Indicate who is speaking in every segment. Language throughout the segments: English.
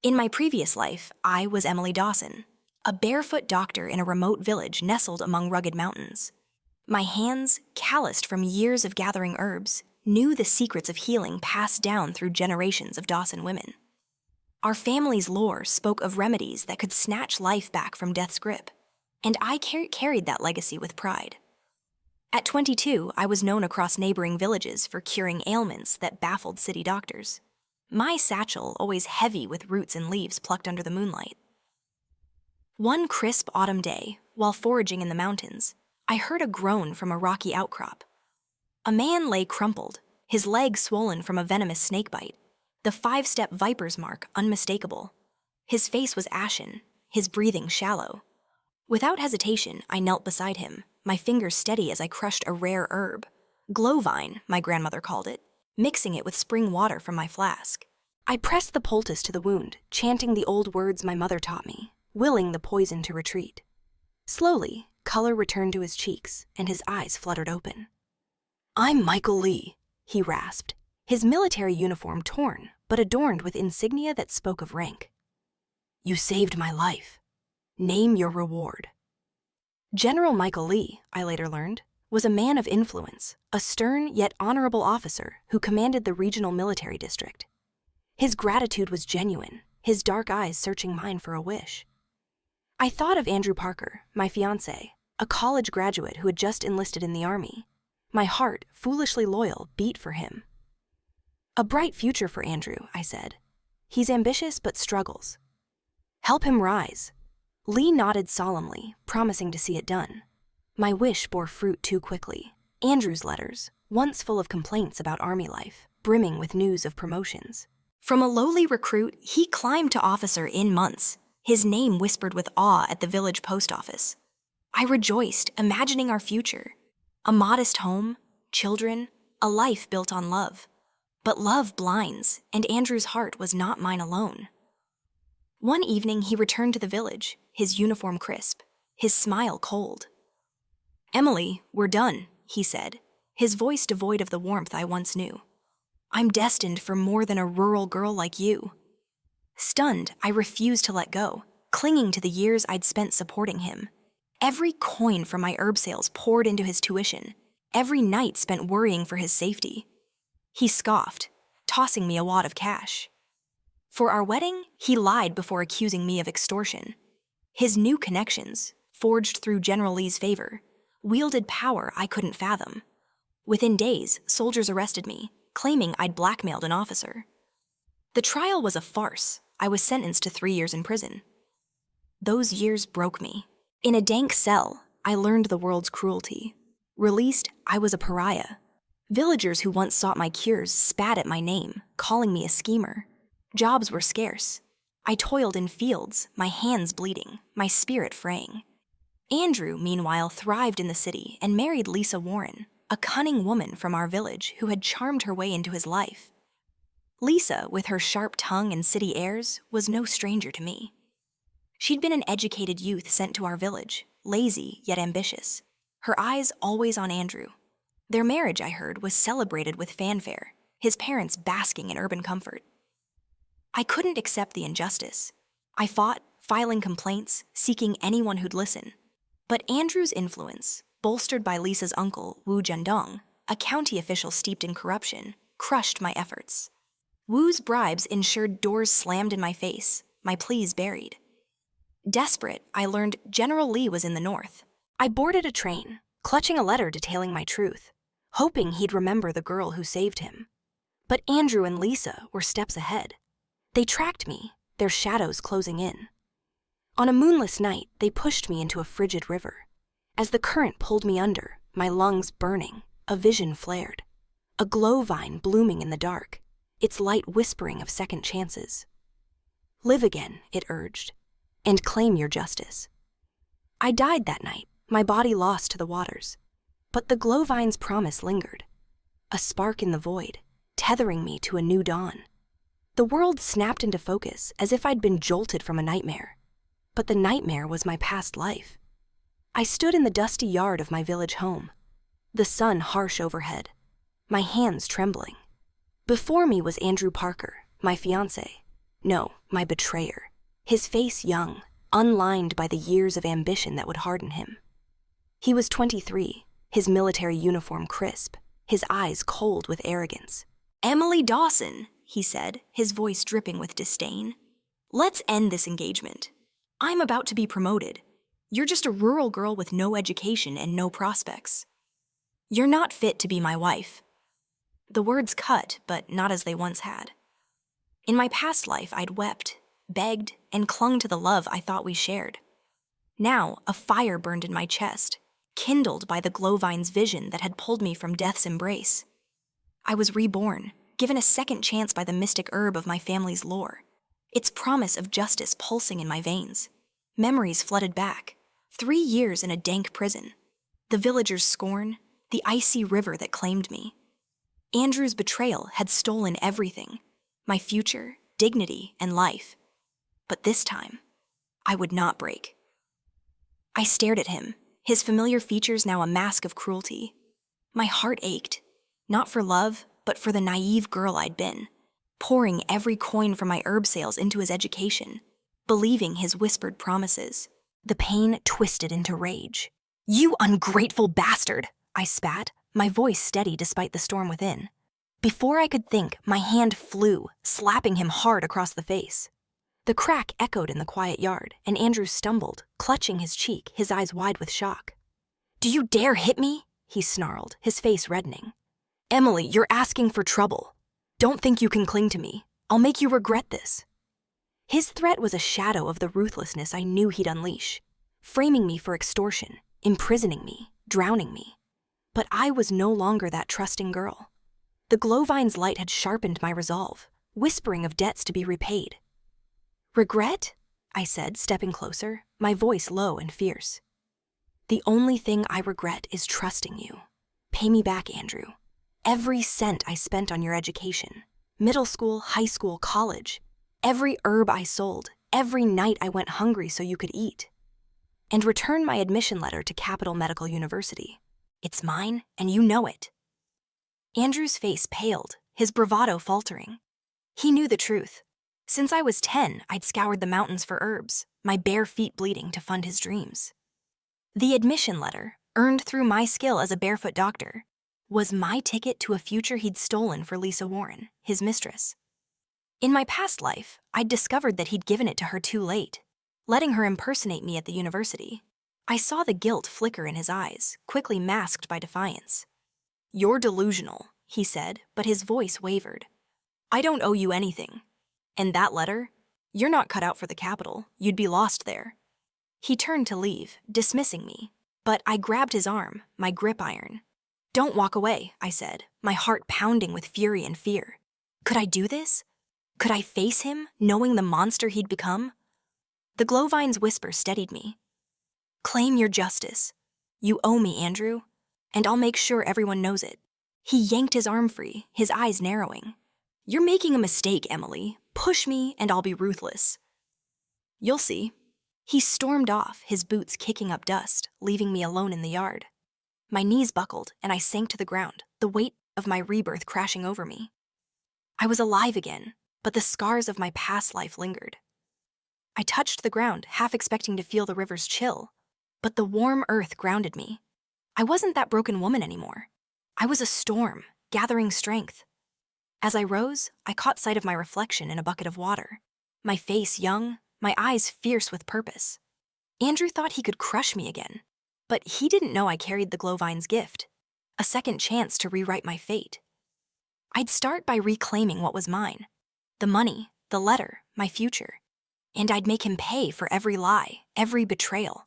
Speaker 1: In my previous life, I was Emily Dawson, a barefoot doctor in a remote village nestled among rugged mountains. My hands, calloused from years of gathering herbs, knew the secrets of healing passed down through generations of Dawson women. Our family's lore spoke of remedies that could snatch life back from death's grip, and I carried that legacy with pride. At 22, I was known across neighboring villages for curing ailments that baffled city doctors. My satchel always heavy with roots and leaves plucked under the moonlight. One crisp autumn day, while foraging in the mountains, I heard a groan from a rocky outcrop. A man lay crumpled, his leg swollen from a venomous snakebite, the 5-step viper's mark unmistakable. His face was ashen, his breathing shallow. Without hesitation, I knelt beside him, my fingers steady as I crushed a rare herb. Glowvine, my grandmother called it, mixing it with spring water from my flask. I pressed the poultice to the wound, chanting the old words my mother taught me, willing the poison to retreat. Slowly, color returned to his cheeks, and his eyes fluttered open. "I'm Michael Lee," he rasped, his military uniform torn, but adorned with insignia that spoke of rank. "You saved my life. Name your reward." General Michael Lee, I later learned, was a man of influence, a stern yet honorable officer who commanded the regional military district. His gratitude was genuine, his dark eyes searching mine for a wish. I thought of Andrew Parker, my fiancé, a college graduate who had just enlisted in the army. My heart, foolishly loyal, beat for him. "A bright future for Andrew," I said. "He's ambitious but struggles. Help him rise." Lee nodded solemnly, promising to see it done. My wish bore fruit too quickly. Andrew's letters, once full of complaints about army life, brimming with news of promotions. From a lowly recruit, he climbed to officer in months, his name whispered with awe at the village post office. I rejoiced, imagining our future. A modest home, children, a life built on love. But love blinds, and Andrew's heart was not mine alone. One evening he returned to the village, his uniform crisp, his smile cold. "Emily, we're done," he said, his voice devoid of the warmth I once knew. "I'm destined for more than a rural girl like you." Stunned, I refused to let go, clinging to the years I'd spent supporting him. Every coin from my herb sales poured into his tuition, every night spent worrying for his safety. He scoffed, tossing me a wad of cash. For our wedding, he lied before accusing me of extortion. His new connections, forged through General Lee's favor, wielded power I couldn't fathom. Within days, soldiers arrested me, claiming I'd blackmailed an officer. The trial was a farce. I was sentenced to 3 years in prison. Those years broke me. In a dank cell, I learned the world's cruelty. Released, I was a pariah. Villagers who once sought my cures spat at my name, calling me a schemer. Jobs were scarce. I toiled in fields, my hands bleeding, my spirit fraying. Andrew, meanwhile, thrived in the city and married Lisa Warren, a cunning woman from our village who had charmed her way into his life. Lisa, with her sharp tongue and city airs, was no stranger to me. She'd been an educated youth sent to our village, lazy yet ambitious, her eyes always on Andrew. Their marriage, I heard, was celebrated with fanfare, his parents basking in urban comfort. I couldn't accept the injustice. I fought, filing complaints, seeking anyone who'd listen. But Andrew's influence, bolstered by Lisa's uncle, Wu Jandong, a county official steeped in corruption, crushed my efforts. Wu's bribes ensured doors slammed in my face, my pleas buried. Desperate, I learned General Lee was in the north. I boarded a train, clutching a letter detailing my truth, hoping he'd remember the girl who saved him. But Andrew and Lisa were steps ahead. They tracked me, their shadows closing in. On a moonless night, they pushed me into a frigid river. As the current pulled me under, my lungs burning, a vision flared. A glowvine blooming in the dark, its light whispering of second chances. "Live again," it urged, "and claim your justice." I died that night, my body lost to the waters. But the glowvine's promise lingered. A spark in the void, tethering me to a new dawn. The world snapped into focus as if I'd been jolted from a nightmare. But the nightmare was my past life. I stood in the dusty yard of my village home, the sun harsh overhead, my hands trembling. Before me was Andrew Parker, my fiancé, No, my betrayer. His face young, unlined by the years of ambition that would harden him. He was 23, his military uniform crisp, his eyes cold with arrogance. "Emily Dawson," he said, his voice dripping with disdain. "Let's end this engagement. I'm about to be promoted. You're just a rural girl with no education and no prospects. You're not fit to be my wife." The words cut, but not as they once had. In my past life, I'd wept, begged, and clung to the love I thought we shared. Now, a fire burned in my chest, kindled by the glowvine's vision that had pulled me from death's embrace. I was reborn, given a second chance by the mystic herb of my family's lore, its promise of justice pulsing in my veins. Memories flooded back, 3 years in a dank prison, the villagers' scorn, the icy river that claimed me. Andrew's betrayal had stolen everything, my future, dignity, and life. But this time, I would not break. I stared at him, his familiar features now a mask of cruelty. My heart ached, not for love, but for the naive girl I'd been, pouring every coin from my herb sales into his education, believing his whispered promises. The pain twisted into rage. "You ungrateful bastard!" I spat, my voice steady despite the storm within. Before I could think, my hand flew, slapping him hard across the face. The crack echoed in the quiet yard, and Andrew stumbled, clutching his cheek, his eyes wide with shock. "Do you dare hit me?" he snarled, his face reddening. "Emily, you're asking for trouble. Don't think you can cling to me. I'll make you regret this." His threat was a shadow of the ruthlessness I knew he'd unleash, framing me for extortion, imprisoning me, drowning me. But I was no longer that trusting girl. The glowvine's light had sharpened my resolve, whispering of debts to be repaid. "Regret?" I said, stepping closer, my voice low and fierce. "The only thing I regret is trusting you. Pay me back, Andrew. Every cent I spent on your education, middle school, high school, college, every herb I sold, every night I went hungry so you could eat. And return my admission letter to Capital Medical University. It's mine, and you know it." Andrew's face paled, his bravado faltering. He knew the truth. Since I was 10, I'd scoured the mountains for herbs, my bare feet bleeding to fund his dreams. The admission letter, earned through my skill as a barefoot doctor, was my ticket to a future he'd stolen for Lisa Warren, his mistress. In my past life, I'd discovered that he'd given it to her too late, letting her impersonate me at the university. I saw the guilt flicker in his eyes, quickly masked by defiance. "You're delusional," he said, but his voice wavered. "I don't owe you anything. And that letter? You're not cut out for the capital. You'd be lost there." He turned to leave, dismissing me, but I grabbed his arm, my grip iron. "Don't walk away," I said, my heart pounding with fury and fear. Could I do this? Could I face him, knowing the monster he'd become? The glowvine's whisper steadied me. "Claim your justice. You owe me, Andrew, and I'll make sure everyone knows it." He yanked his arm free, his eyes narrowing. "You're making a mistake, Emily. Push me, and I'll be ruthless." "You'll see." He stormed off, his boots kicking up dust, leaving me alone in the yard. My knees buckled, and I sank to the ground, the weight of my rebirth crashing over me. I was alive again, but the scars of my past life lingered. I touched the ground, half expecting to feel the river's chill, but the warm earth grounded me. I wasn't that broken woman anymore. I was a storm, gathering strength. As I rose, I caught sight of my reflection in a bucket of water, my face young, my eyes fierce with purpose. Andrew thought he could crush me again, but he didn't know I carried the glowvine's gift, a second chance to rewrite my fate. I'd start by reclaiming what was mine, the money, the letter, my future, and I'd make him pay for every lie, every betrayal.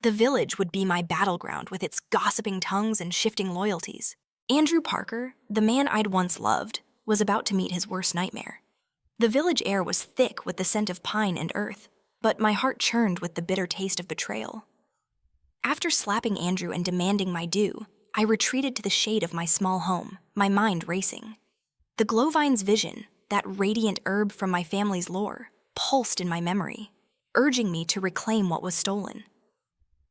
Speaker 1: The village would be my battleground with its gossiping tongues and shifting loyalties. Andrew Parker, the man I'd once loved, was about to meet his worst nightmare. The village air was thick with the scent of pine and earth, but my heart churned with the bitter taste of betrayal. After slapping Andrew and demanding my due, I retreated to the shade of my small home, my mind racing. The glowvine's vision, that radiant herb from my family's lore, pulsed in my memory, urging me to reclaim what was stolen.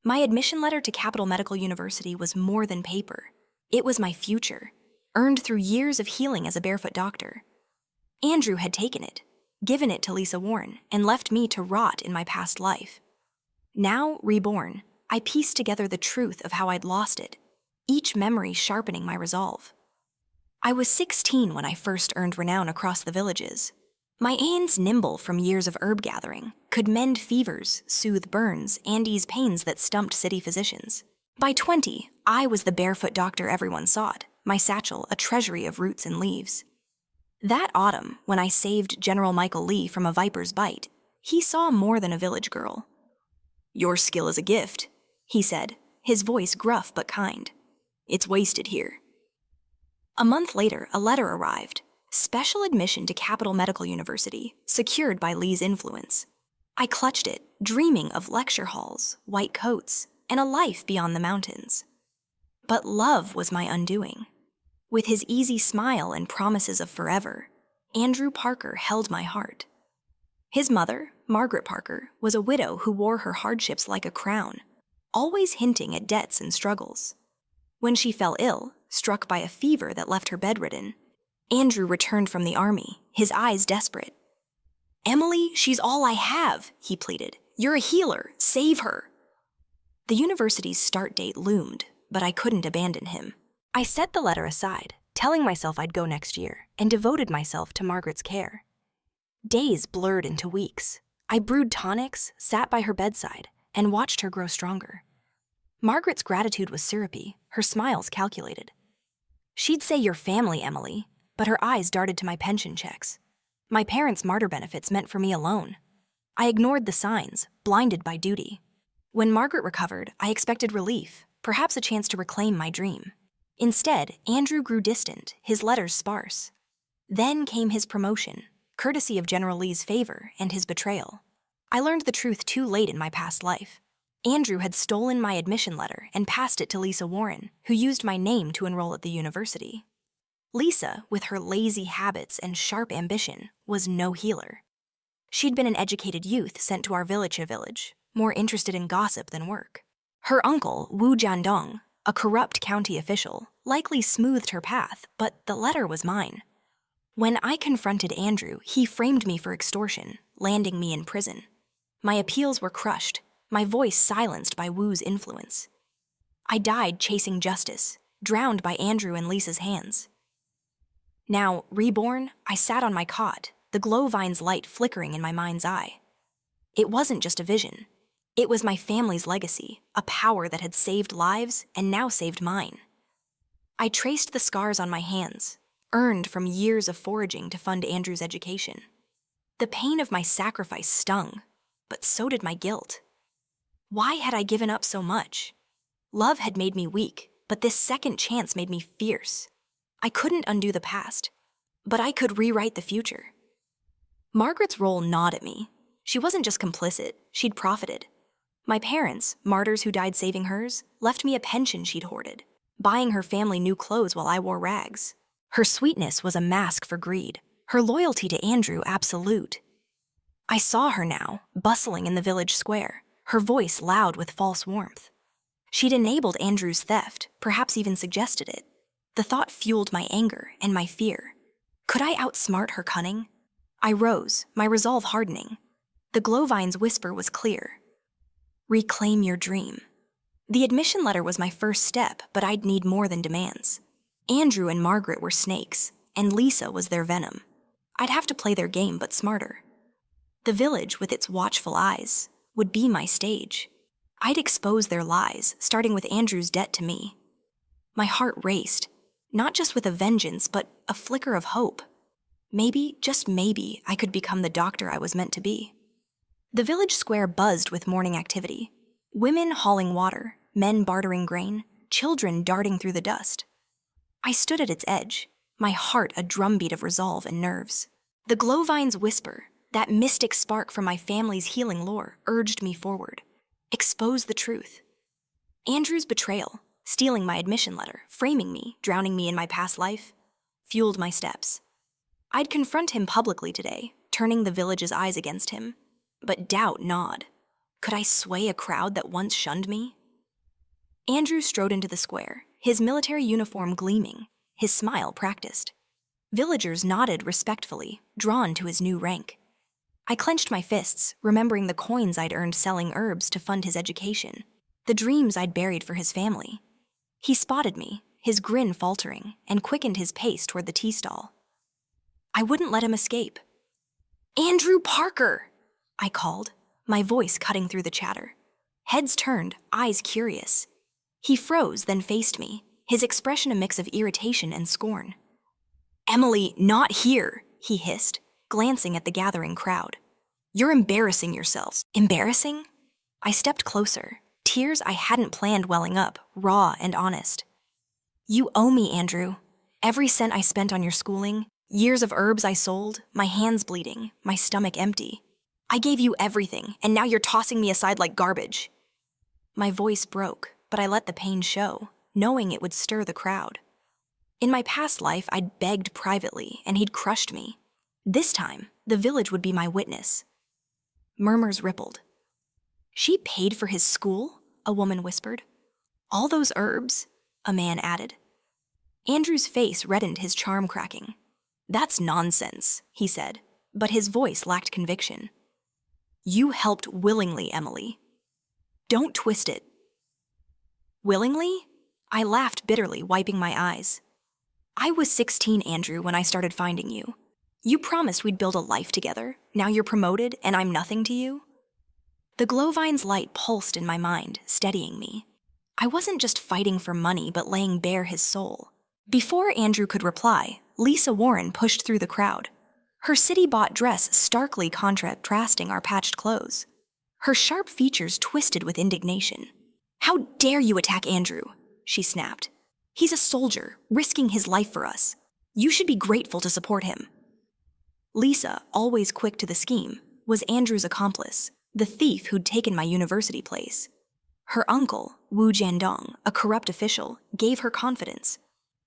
Speaker 1: My admission letter to Capital Medical University was more than paper. It was my future, earned through years of healing as a barefoot doctor. Andrew had taken it, given it to Lisa Warren, and left me to rot in my past life. Now, reborn, I pieced together the truth of how I'd lost it, each memory sharpening my resolve. I was 16 when I first earned renown across the villages. My hands, nimble from years of herb gathering, could mend fevers, soothe burns, and ease pains that stumped city physicians. By 20, I was the barefoot doctor everyone sought, my satchel a treasury of roots and leaves. That autumn, when I saved General Michael Lee from a viper's bite, he saw more than a village girl. "Your skill is a gift," he said, his voice gruff but kind. "It's wasted here." A month later, a letter arrived. Special admission to Capital Medical University, secured by Lee's influence. I clutched it, dreaming of lecture halls, white coats, and a life beyond the mountains. But love was my undoing. With his easy smile and promises of forever, Andrew Parker held my heart. His mother, Margaret Parker, was a widow who wore her hardships like a crown, always hinting at debts and struggles. When she fell ill, struck by a fever that left her bedridden, Andrew returned from the army, his eyes desperate. "Emily, she's all I have," he pleaded. "You're a healer. Save her." The university's start date loomed, but I couldn't abandon him. I set the letter aside, telling myself I'd go next year, and devoted myself to Margaret's care. Days blurred into weeks. I brewed tonics, sat by her bedside, and watched her grow stronger. Margaret's gratitude was syrupy, her smiles calculated. She'd say, "Your family, Emily," but her eyes darted to my pension checks. My parents' martyr benefits meant for me alone. I ignored the signs, blinded by duty. When Margaret recovered, I expected relief, perhaps a chance to reclaim my dream. Instead, Andrew grew distant, his letters sparse. Then came his promotion, courtesy of General Lee's favor and his betrayal. I learned the truth too late in my past life. Andrew had stolen my admission letter and passed it to Lisa Warren, who used my name to enroll at the university. Lisa, with her lazy habits and sharp ambition, was no healer. She'd been an educated youth sent to our village, more interested in gossip than work. Her uncle, Wu Jandong, a corrupt county official, likely smoothed her path, but the letter was mine. When I confronted Andrew, he framed me for extortion, landing me in prison. My appeals were crushed, my voice silenced by Wu's influence. I died chasing justice, drowned by Andrew and Lisa's hands. Now, reborn, I sat on my cot, the glowvine's light flickering in my mind's eye. It wasn't just a vision. It was my family's legacy, a power that had saved lives and now saved mine. I traced the scars on my hands, earned from years of foraging to fund Andrew's education. The pain of my sacrifice stung, but so did my guilt. Why had I given up so much? Love had made me weak, but this second chance made me fierce. I couldn't undo the past, but I could rewrite the future. Margaret's role gnawed at me. She wasn't just complicit, she'd profited. My parents, martyrs who died saving hers, left me a pension she'd hoarded, buying her family new clothes while I wore rags. Her sweetness was a mask for greed, her loyalty to Andrew absolute. I saw her now, bustling in the village square, her voice loud with false warmth. She'd enabled Andrew's theft, perhaps even suggested it. The thought fueled my anger and my fear. Could I outsmart her cunning? I rose, my resolve hardening. The glowvine's whisper was clear. Reclaim your dream. The admission letter was my first step, but I'd need more than demands. Andrew and Margaret were snakes, and Lisa was their venom. I'd have to play their game, but smarter. The village, with its watchful eyes, would be my stage. I'd expose their lies, starting with Andrew's debt to me. My heart raced, not just with a vengeance, but a flicker of hope. Maybe, just maybe, I could become the doctor I was meant to be. The village square buzzed with morning activity. Women hauling water, men bartering grain, children darting through the dust. I stood at its edge, my heart a drumbeat of resolve and nerves. The glowvine's whisper, that mystic spark from my family's healing lore, urged me forward. Expose the truth. Andrew's betrayal, stealing my admission letter, framing me, drowning me in my past life, fueled my steps. I'd confront him publicly today, turning the village's eyes against him. But doubt gnawed. Could I sway a crowd that once shunned me? Andrew strode into the square, his military uniform gleaming, his smile practiced. Villagers nodded respectfully, drawn to his new rank. I clenched my fists, remembering the coins I'd earned selling herbs to fund his education, the dreams I'd buried for his family. He spotted me, his grin faltering, and quickened his pace toward the tea stall. I wouldn't let him escape. "Andrew Parker!" I called, my voice cutting through the chatter. Heads turned, eyes curious. He froze, then faced me, his expression a mix of irritation and scorn. "Emily, not here," he hissed, glancing at the gathering crowd. "You're embarrassing yourselves." Embarrassing? I stepped closer, tears I hadn't planned welling up, raw and honest. "You owe me, Andrew. Every cent I spent on your schooling, years of herbs I sold, my hands bleeding, my stomach empty. I gave you everything, and now you're tossing me aside like garbage." My voice broke, but I let the pain show, knowing it would stir the crowd. In my past life, I'd begged privately, and he'd crushed me. This time, the village would be my witness. Murmurs rippled. "She paid for his school?" a woman whispered. "All those herbs?" a man added. Andrew's face reddened, his charm cracking. "That's nonsense," he said, but his voice lacked conviction. "You helped willingly, Emily. Don't twist it." "Willingly?" I laughed bitterly, wiping my eyes. "I was 16, Andrew, when I started finding you. You promised we'd build a life together. Now you're promoted, and I'm nothing to you?" The glowvine's light pulsed in my mind, steadying me. I wasn't just fighting for money, but laying bare his soul. Before Andrew could reply, Lisa Warren pushed through the crowd, her city-bought dress starkly contrasting our patched clothes. Her sharp features twisted with indignation. "How dare you attack Andrew?" she snapped. "He's a soldier, risking his life for us. You should be grateful to support him." Lisa, always quick to the scheme, was Andrew's accomplice, the thief who'd taken my university place. Her uncle, Wu Jandong, a corrupt official, gave her confidence.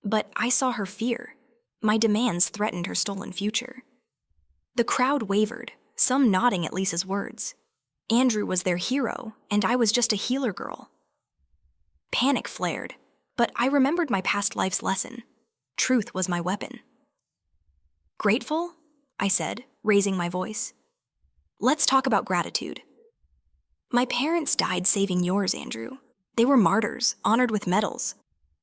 Speaker 1: But I saw her fear. My demands threatened her stolen future. The crowd wavered, some nodding at Lisa's words. Andrew was their hero, and I was just a healer girl. Panic flared, but I remembered my past life's lesson. Truth was my weapon. "Grateful?" I said, raising my voice. "Let's talk about gratitude. My parents died saving yours, Andrew. They were martyrs, honored with medals.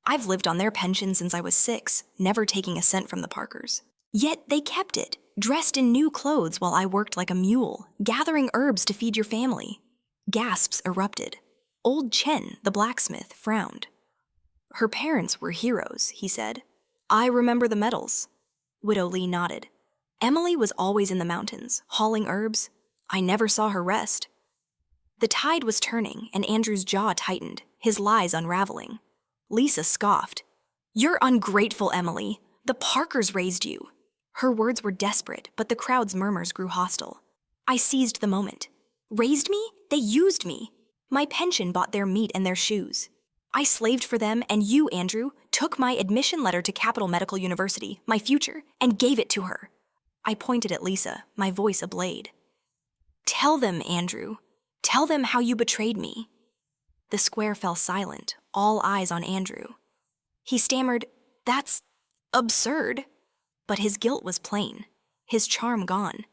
Speaker 1: I've lived on their pension since I was 6, never taking a cent from the Parkers. Yet they kept it, dressed in new clothes while I worked like a mule, gathering herbs to feed your family." Gasps erupted. Old Chen, the blacksmith, frowned. "Her parents were heroes," he said. "I remember the medals." Widow Lee nodded. "Emily was always in the mountains, hauling herbs. I never saw her rest." The tide was turning, and Andrew's jaw tightened, his lies unraveling. Lisa scoffed. "You're ungrateful, Emily. The Parkers raised you." Her words were desperate, but the crowd's murmurs grew hostile. I seized the moment. "Raised me? They used me. My pension bought their meat and their shoes. I slaved for them, and you, Andrew, took my admission letter to Capital Medical University, my future, and gave it to her." I pointed at Lisa, my voice ablade. "Tell them, Andrew. Tell them how you betrayed me." The square fell silent, all eyes on Andrew. He stammered, "That's absurd." But his guilt was plain, his charm gone.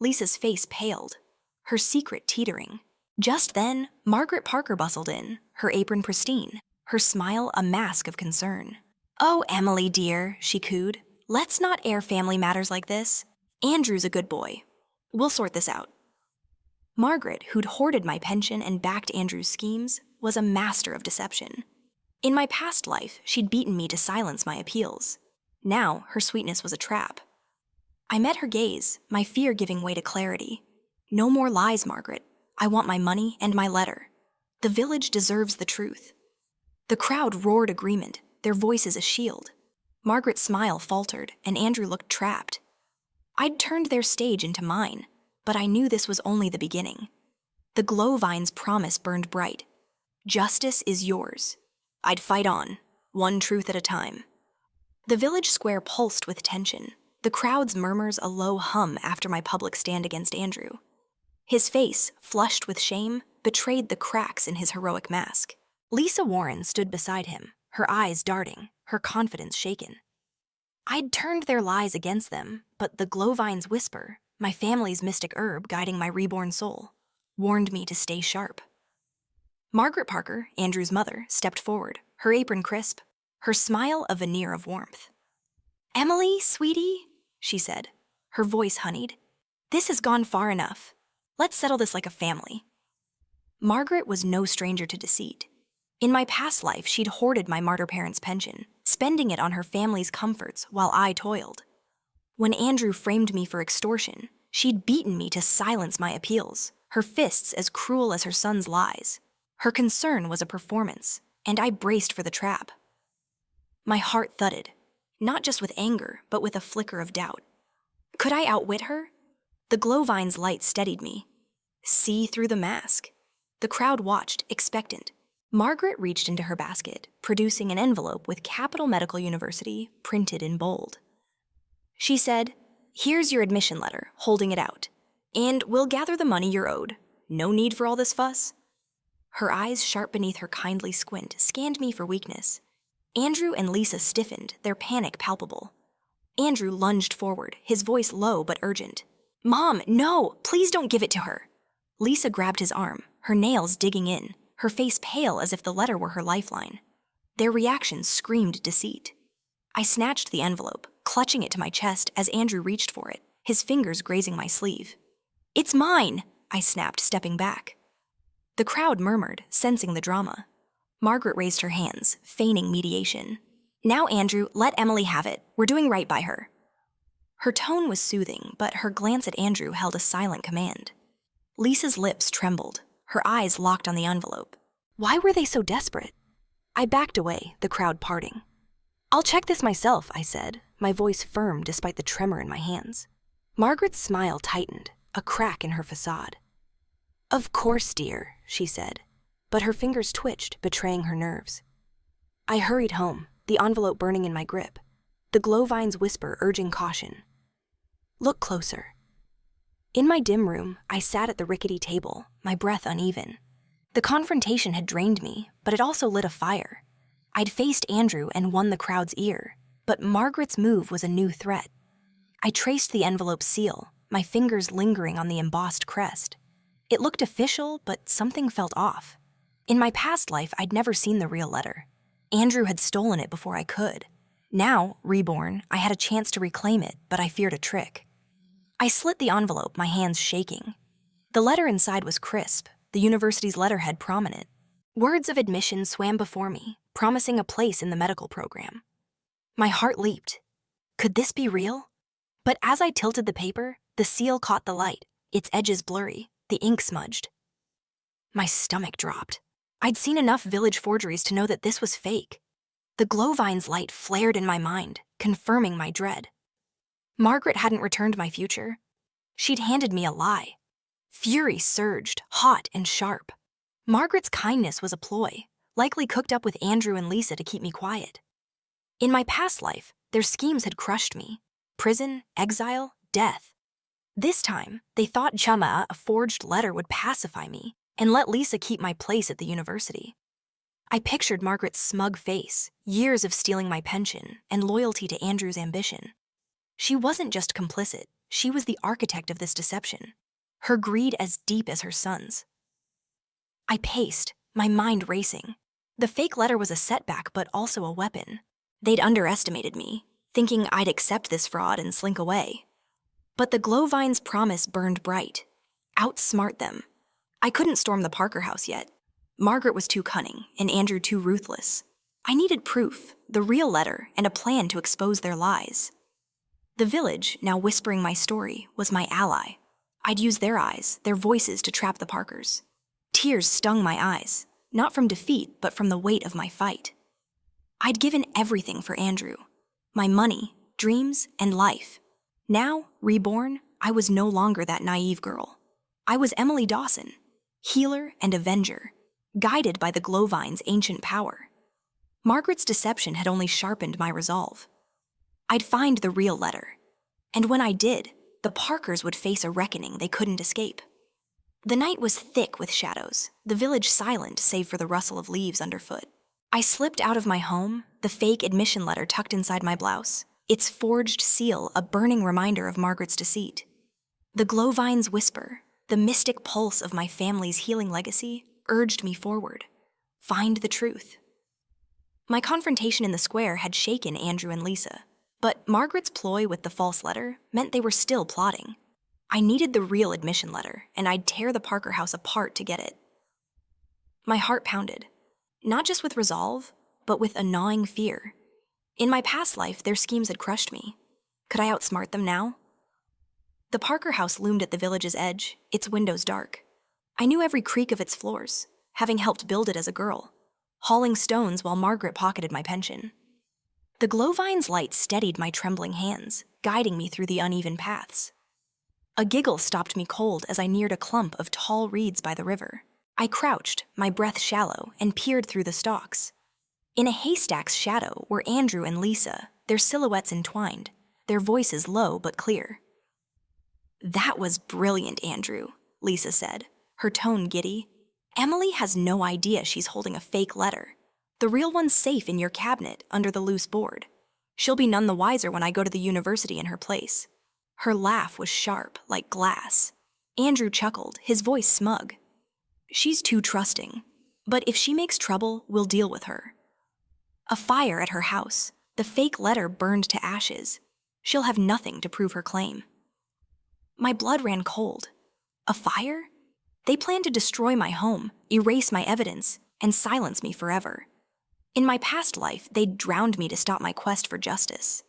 Speaker 1: Lisa's face paled, her secret teetering. Just then, Margaret Parker bustled in, her apron pristine, her smile a mask of concern. "Oh, Emily, dear," she cooed, "let's not air family matters like this. Andrew's a good boy. We'll sort this out." Margaret, who'd hoarded my pension and backed Andrew's schemes, was a master of deception. In my past life, she'd beaten me to silence my appeals. Now, her sweetness was a trap. I met her gaze, my fear giving way to clarity. "No more lies, Margaret. I want my money and my letter. The village deserves the truth." The crowd roared agreement, their voices a shield. Margaret's smile faltered, and Andrew looked trapped. I'd turned their stage into mine, but I knew this was only the beginning. The glowvine's promise burned bright. "Justice is yours." I'd fight on, one truth at a time. The village square pulsed with tension, the crowd's murmurs a low hum after my public stand against Andrew. His face, flushed with shame, betrayed the cracks in his heroic mask. Lisa Warren stood beside him, her eyes darting, her confidence shaken. I'd turned their lies against them, but the glowvine's whisper, my family's mystic herb guiding my reborn soul, warned me to stay sharp. Margaret Parker, Andrew's mother, stepped forward, her apron crisp, her smile a veneer of warmth. "Emily, sweetie," she said, her voice honeyed, "this has gone far enough. Let's settle this like a family." Margaret was no stranger to deceit. In my past life, she'd hoarded my martyr parents' pension, spending it on her family's comforts while I toiled. When Andrew framed me for extortion, she'd beaten me to silence my appeals, her fists as cruel as her son's lies. Her concern was a performance, and I braced for the trap. My heart thudded, not just with anger, but with a flicker of doubt. Could I outwit her? The glowvine's light steadied me. See through the mask. The crowd watched, expectant. Margaret reached into her basket, producing an envelope with Capital Medical University printed in bold. She said, "Here's your admission letter," holding it out. "And we'll gather the money you're owed. No need for all this fuss." Her eyes, sharp beneath her kindly squint, scanned me for weakness. Andrew and Lisa stiffened, their panic palpable. Andrew lunged forward, his voice low but urgent. "Mom, no! Please don't give it to her!" Lisa grabbed his arm, her nails digging in, her face pale as if the letter were her lifeline. Their reactions screamed deceit. I snatched the envelope, clutching it to my chest as Andrew reached for it, his fingers grazing my sleeve. "It's mine!" I snapped, stepping back. The crowd murmured, sensing the drama. Margaret raised her hands, feigning mediation. "Now, Andrew, let Emily have it. We're doing right by her." Her tone was soothing, but her glance at Andrew held a silent command. Lisa's lips trembled, her eyes locked on the envelope. Why were they so desperate? I backed away, the crowd parting. "I'll check this myself," I said, my voice firm despite the tremor in my hands. Margaret's smile tightened, a crack in her facade. "Of course, dear," she said, but her fingers twitched, betraying her nerves. I hurried home, the envelope burning in my grip, the glowvine's whisper urging caution. "Look closer." In my dim room, I sat at the rickety table, my breath uneven. The confrontation had drained me, but it also lit a fire. I'd faced Andrew and won the crowd's ear, but Margaret's move was a new threat. I traced the envelope's seal, my fingers lingering on the embossed crest. It looked official, but something felt off. In my past life, I'd never seen the real letter. Andrew had stolen it before I could. Now, reborn, I had a chance to reclaim it, but I feared a trick. I slit the envelope, my hands shaking. The letter inside was crisp, the university's letterhead prominent. Words of admission swam before me, promising a place in the medical program. My heart leaped. Could this be real? But as I tilted the paper, the seal caught the light, its edges blurry, the ink smudged. My stomach dropped. I'd seen enough village forgeries to know that this was fake. The glowvine's light flared in my mind, confirming my dread. Margaret hadn't returned my future. She'd handed me a lie. Fury surged, hot and sharp. Margaret's kindness was a ploy, likely cooked up with Andrew and Lisa to keep me quiet. In my past life, their schemes had crushed me. Prison, exile, death. This time, they thought Chama, a forged letter, would pacify me and let Lisa keep my place at the university. I pictured Margaret's smug face, years of stealing my pension, and loyalty to Andrew's ambition. She wasn't just complicit, she was the architect of this deception, her greed as deep as her son's. I paced, my mind racing. The fake letter was a setback, but also a weapon. They'd underestimated me, thinking I'd accept this fraud and slink away. But the glowvine's promise burned bright. Outsmart them. I couldn't storm the Parker house yet. Margaret was too cunning, and Andrew too ruthless. I needed proof, the real letter, and a plan to expose their lies. The village, now whispering my story, was my ally. I'd use their eyes, their voices to trap the Parkers. Tears stung my eyes, not from defeat, but from the weight of my fight. I'd given everything for Andrew. My money, dreams, and life. Now, reborn, I was no longer that naive girl. I was Emily Dawson, healer and avenger, guided by the glowvine's ancient power. Margaret's deception had only sharpened my resolve. I'd find the real letter, and when I did, the Parkers would face a reckoning they couldn't escape. The night was thick with shadows, the village silent save for the rustle of leaves underfoot. I slipped out of my home, the fake admission letter tucked inside my blouse, its forged seal a burning reminder of Margaret's deceit. The glowvine's whisper, the mystic pulse of my family's healing legacy, urged me forward. Find the truth. My confrontation in the square had shaken Andrew and Lisa, but Margaret's ploy with the false letter meant they were still plotting. I needed the real admission letter, and I'd tear the Parker house apart to get it. My heart pounded, not just with resolve, but with a gnawing fear. In my past life, their schemes had crushed me. Could I outsmart them now? The Parker house loomed at the village's edge, its windows dark. I knew every creak of its floors, having helped build it as a girl, hauling stones while Margaret pocketed my pension. The glowvine's light steadied my trembling hands, guiding me through the uneven paths. A giggle stopped me cold as I neared a clump of tall reeds by the river. I crouched, my breath shallow, and peered through the stalks. In a haystack's shadow were Andrew and Lisa, their silhouettes entwined, their voices low but clear. "That was brilliant, Andrew," Lisa said, her tone giddy. "Emily has no idea she's holding a fake letter. The real one's safe in your cabinet under the loose board. She'll be none the wiser when I go to the university in her place." Her laugh was sharp, like glass. Andrew chuckled, his voice smug. "She's too trusting, but if she makes trouble, we'll deal with her." A fire at her house, the fake letter burned to ashes. She'll have nothing to prove her claim. My blood ran cold. A fire? They planned to destroy my home, erase my evidence, and silence me forever. In my past life, they'd drowned me to stop my quest for justice.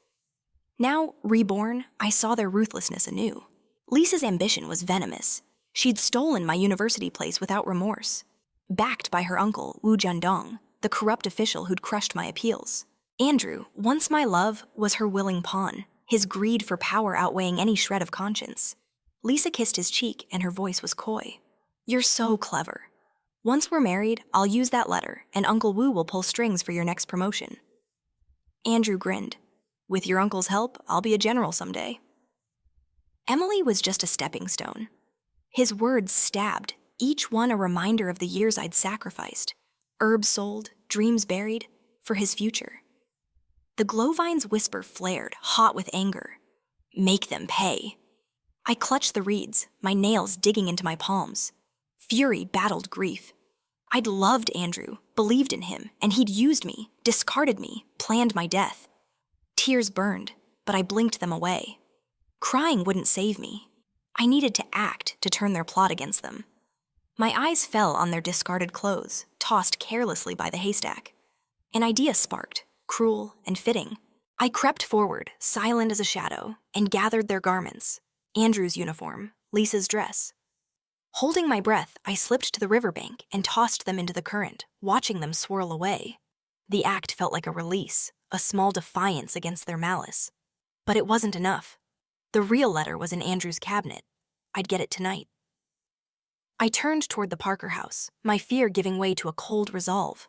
Speaker 1: Now, reborn, I saw their ruthlessness anew. Lisa's ambition was venomous. She'd stolen my university place without remorse, backed by her uncle, Wu Jandong, the corrupt official who'd crushed my appeals. Andrew, once my love, was her willing pawn, his greed for power outweighing any shred of conscience. Lisa kissed his cheek, and her voice was coy. "You're so clever. Once we're married, I'll use that letter, and Uncle Wu will pull strings for your next promotion." Andrew grinned. "With your uncle's help, I'll be a general someday." Emily was just a stepping stone. His words stabbed, each one a reminder of the years I'd sacrificed, herbs sold, dreams buried, for his future. The glowvine's whisper flared, hot with anger. "Make them pay." I clutched the reeds, my nails digging into my palms. Fury battled grief. I'd loved Andrew, believed in him, and he'd used me, discarded me, planned my death. Tears burned, but I blinked them away. Crying wouldn't save me. I needed to act to turn their plot against them. My eyes fell on their discarded clothes, tossed carelessly by the haystack. An idea sparked, cruel and fitting. I crept forward, silent as a shadow, and gathered their garments. Andrew's uniform, Lisa's dress. Holding my breath, I slipped to the riverbank and tossed them into the current, watching them swirl away. The act felt like a release, a small defiance against their malice. But it wasn't enough. The real letter was in Andrew's cabinet. I'd get it tonight. I turned toward the Parker house, my fear giving way to a cold resolve.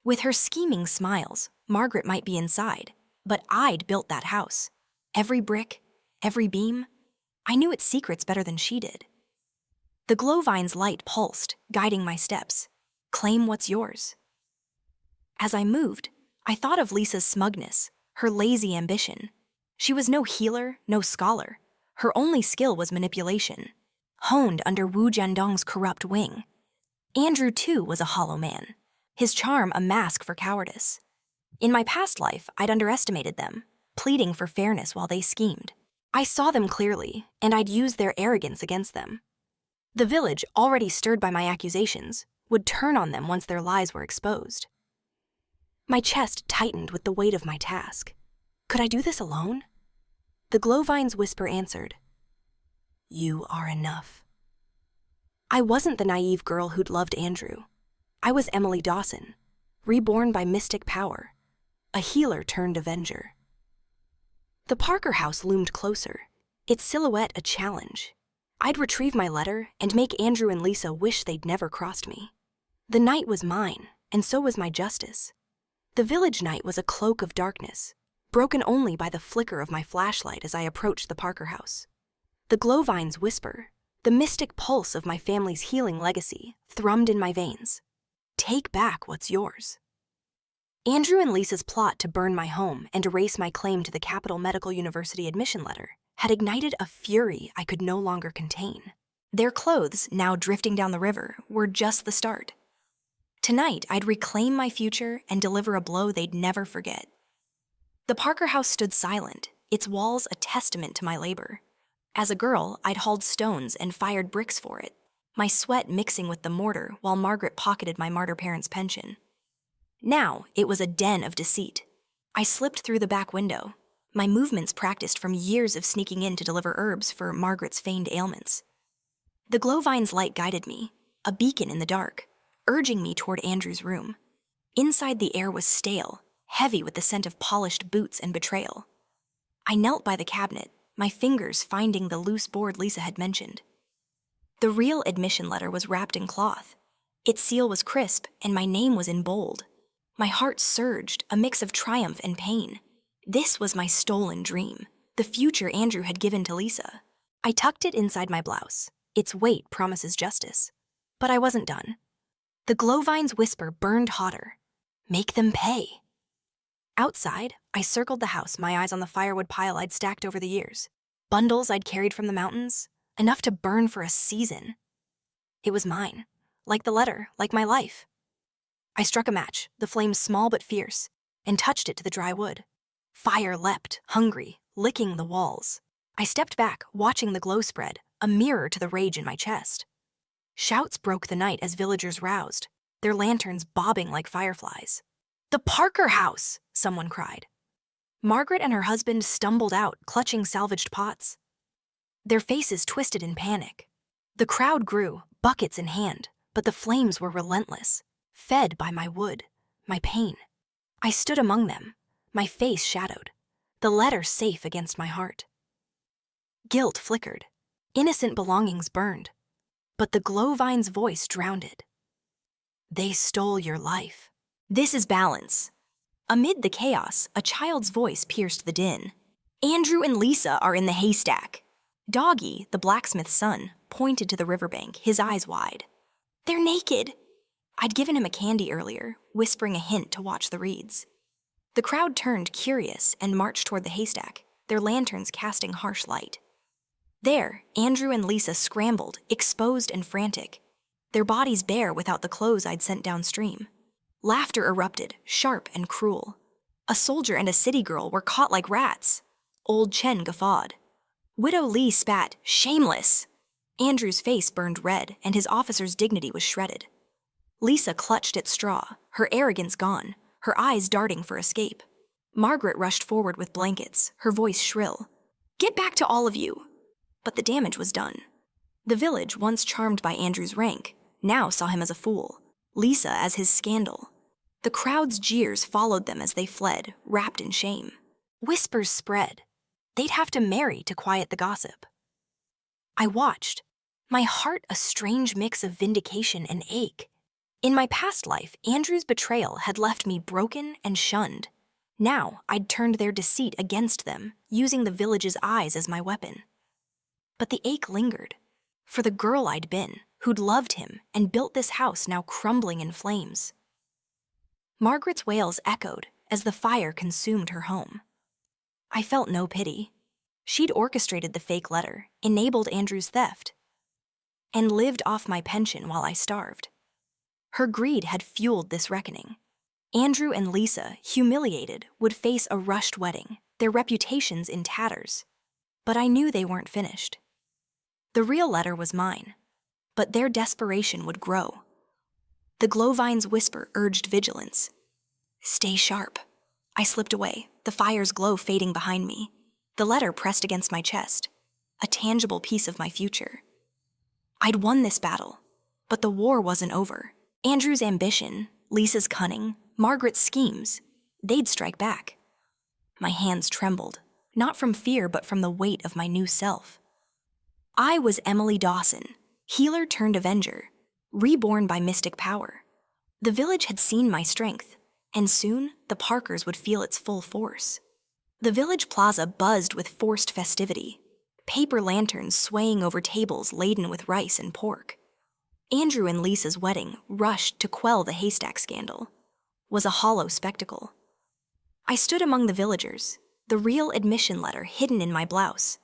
Speaker 1: With her scheming smiles, Margaret might be inside, but I'd built that house. Every brick, every beam. I knew its secrets better than she did. The glowvine's light pulsed, guiding my steps. Claim what's yours. As I moved, I thought of Lisa's smugness, her lazy ambition. She was no healer, no scholar. Her only skill was manipulation, honed under Wu Jandong's corrupt wing. Andrew, too, was a hollow man, his charm a mask for cowardice. In my past life, I'd underestimated them, pleading for fairness while they schemed. I saw them clearly, and I'd used their arrogance against them. The village, already stirred by my accusations, would turn on them once their lies were exposed. My chest tightened with the weight of my task. Could I do this alone? The glowvine's whisper answered, "You are enough." I wasn't the naive girl who'd loved Andrew. I was Emily Dawson, reborn by mystic power, a healer turned avenger. The Parker house loomed closer, its silhouette a challenge. I'd retrieve my letter and make Andrew and Lisa wish they'd never crossed me. The night was mine, and so was my justice. The village night was a cloak of darkness, broken only by the flicker of my flashlight as I approached the Parker house. The glowvine's whisper, the mystic pulse of my family's healing legacy, thrummed in my veins. Take back what's yours. Andrew and Lisa's plot to burn my home and erase my claim to the Capital Medical University admission letter had ignited a fury I could no longer contain. Their clothes, now drifting down the river, were just the start. Tonight, I'd reclaim my future and deliver a blow they'd never forget. The Parker house stood silent, its walls a testament to my labor. As a girl, I'd hauled stones and fired bricks for it, my sweat mixing with the mortar while Margaret pocketed my martyr parents' pension. Now, it was a den of deceit. I slipped through the back window, my movements practiced from years of sneaking in to deliver herbs for Margaret's feigned ailments. The glowvine's light guided me, a beacon in the dark, urging me toward Andrew's room. Inside, the air was stale, heavy with the scent of polished boots and betrayal. I knelt by the cabinet, my fingers finding the loose board Lisa had mentioned. The real admission letter was wrapped in cloth. Its seal was crisp, and my name was in bold. My heart surged, a mix of triumph and pain. This was my stolen dream, the future Andrew had given to Lisa. I tucked it inside my blouse. Its weight promises justice. But I wasn't done. The glowvine's whisper burned hotter. Make them pay. Outside, I circled the house, my eyes on the firewood pile I'd stacked over the years. Bundles I'd carried from the mountains, enough to burn for a season. It was mine, like the letter, like my life. I struck a match, the flame small but fierce, and touched it to the dry wood. Fire leapt, hungry, licking the walls. I stepped back, watching the glow spread, a mirror to the rage in my chest. Shouts broke the night as villagers roused, their lanterns bobbing like fireflies. "The Parker house!" someone cried. Margaret and her husband stumbled out, clutching salvaged pots. Their faces twisted in panic. The crowd grew, buckets in hand, but the flames were relentless, fed by my wood, my pain. I stood among them, my face shadowed, the letter safe against my heart. Guilt flickered, innocent belongings burned, but the glowvine's voice drowned it. They stole your life. This is balance. Amid the chaos, a child's voice pierced the din. Andrew and Lisa are in the haystack. Doggy, the blacksmith's son, pointed to the riverbank, his eyes wide. They're naked. I'd given him a candy earlier, whispering a hint to watch the reeds. The crowd turned curious and marched toward the haystack, their lanterns casting harsh light. There, Andrew and Lisa scrambled, exposed and frantic, their bodies bare without the clothes I'd sent downstream. Laughter erupted, sharp and cruel. A soldier and a city girl were caught like rats. Old Chen guffawed. Widow Lee spat, "Shameless!" Andrew's face burned red, and his officer's dignity was shredded. Lisa clutched at straw, her arrogance gone, her eyes darting for escape. Margaret rushed forward with blankets, her voice shrill. "Get back to all of you!" But the damage was done. The village, once charmed by Andrew's rank, now saw him as a fool, Lisa as his scandal. The crowd's jeers followed them as they fled, wrapped in shame. Whispers spread. They'd have to marry to quiet the gossip. I watched, my heart a strange mix of vindication and ache. In my past life, Andrew's betrayal had left me broken and shunned. Now, I'd turned their deceit against them, using the village's eyes as my weapon. But the ache lingered, for the girl I'd been, who'd loved him and built this house now crumbling in flames. Margaret's wails echoed as the fire consumed her home. I felt no pity. She'd orchestrated the fake letter, enabled Andrew's theft, and lived off my pension while I starved. Her greed had fueled this reckoning. Andrew and Lisa, humiliated, would face a rushed wedding, their reputations in tatters. But I knew they weren't finished. The real letter was mine, but their desperation would grow. The glowvine's whisper urged vigilance. Stay sharp. I slipped away, the fire's glow fading behind me. The letter pressed against my chest, a tangible piece of my future. I'd won this battle, but the war wasn't over. Andrew's ambition, Lisa's cunning, Margaret's schemes, they'd strike back. My hands trembled, not from fear but from the weight of my new self. I was Emily Dawson, healer turned avenger, reborn by mystic power. The village had seen my strength, and soon the Parkers would feel its full force. The village plaza buzzed with forced festivity, paper lanterns swaying over tables laden with rice and pork. Andrew and Lisa's wedding, rushed to quell the haystack scandal, was a hollow spectacle. I stood among the villagers, the real admission letter hidden in my blouse.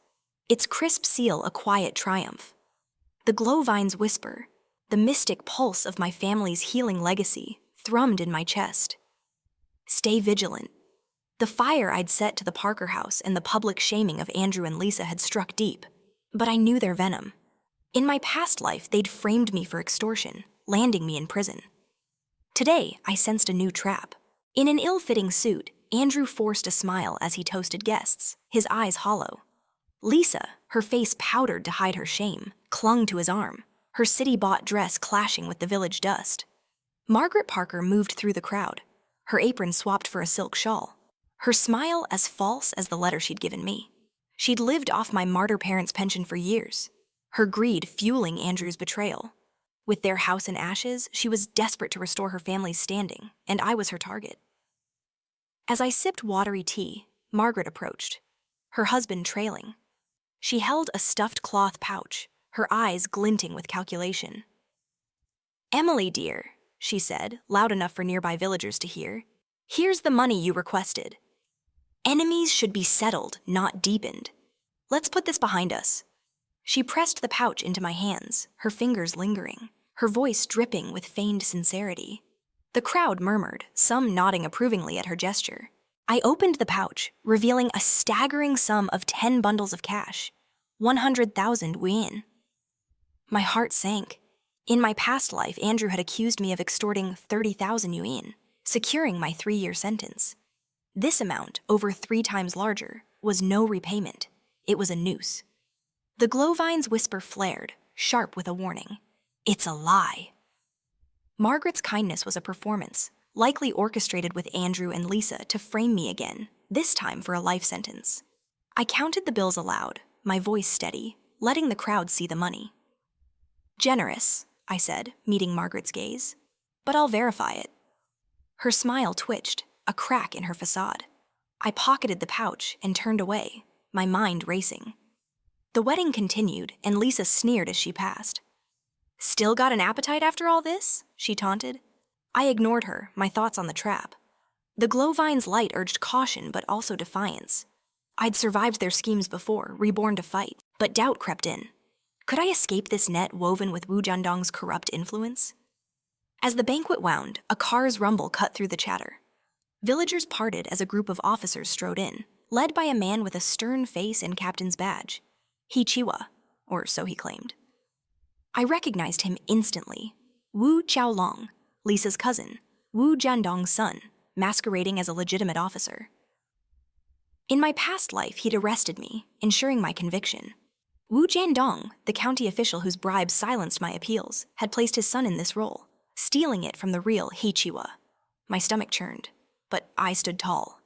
Speaker 1: its crisp seal a quiet triumph. The glowvine's whisper, the mystic pulse of my family's healing legacy, thrummed in my chest. Stay vigilant. The fire I'd set to the Parker house and the public shaming of Andrew and Lisa had struck deep, but I knew their venom. In my past life, they'd framed me for extortion, landing me in prison. Today, I sensed a new trap. In an ill-fitting suit, Andrew forced a smile as he toasted guests, his eyes hollow. Lisa, her face powdered to hide her shame, clung to his arm, her city-bought dress clashing with the village dust. Margaret Parker moved through the crowd, her apron swapped for a silk shawl, her smile as false as the letter she'd given me. She'd lived off my martyr parents' pension for years, her greed fueling Andrew's betrayal. With their house in ashes, she was desperate to restore her family's standing, and I was her target. As I sipped watery tea, Margaret approached, her husband trailing. She held a stuffed cloth pouch, her eyes glinting with calculation. "Emily, dear," she said, loud enough for nearby villagers to hear, "here's the money you requested. Enemies should be settled, not deepened. Let's put this behind us." She pressed the pouch into my hands, her fingers lingering, her voice dripping with feigned sincerity. The crowd murmured, some nodding approvingly at her gesture. I opened the pouch, revealing a staggering sum of 10 bundles of cash, 100,000 yuan. My heart sank. In my past life, Andrew had accused me of extorting 30,000 yuan, securing my 3-year sentence. This amount, over 3 times larger, was no repayment. It was a noose. The glowvine's whisper flared, sharp with a warning. It's a lie. Margaret's kindness was a performance, likely orchestrated with Andrew and Lisa to frame me again, this time for a life sentence. I counted the bills aloud, my voice steady, letting the crowd see the money. "Generous," I said, meeting Margaret's gaze, "but I'll verify it." Her smile twitched, a crack in her facade. I pocketed the pouch and turned away, my mind racing. The wedding continued, and Lisa sneered as she passed. "Still got an appetite after all this?" she taunted. I ignored her, my thoughts on the trap. The glowvine's light urged caution but also defiance. I'd survived their schemes before, reborn to fight, but doubt crept in. Could I escape this net woven with Wu Jandong's corrupt influence? As the banquet wound, a car's rumble cut through the chatter. Villagers parted as a group of officers strode in, led by a man with a stern face and captain's badge. He Chiwa, or so he claimed. I recognized him instantly. Wu Qiaolong, Lisa's cousin, Wu Jandong's son, masquerading as a legitimate officer. In my past life, he'd arrested me, ensuring my conviction. Wu Jandong, the county official whose bribes silenced my appeals, had placed his son in this role, stealing it from the real He Chiwa. My stomach churned, but I stood tall.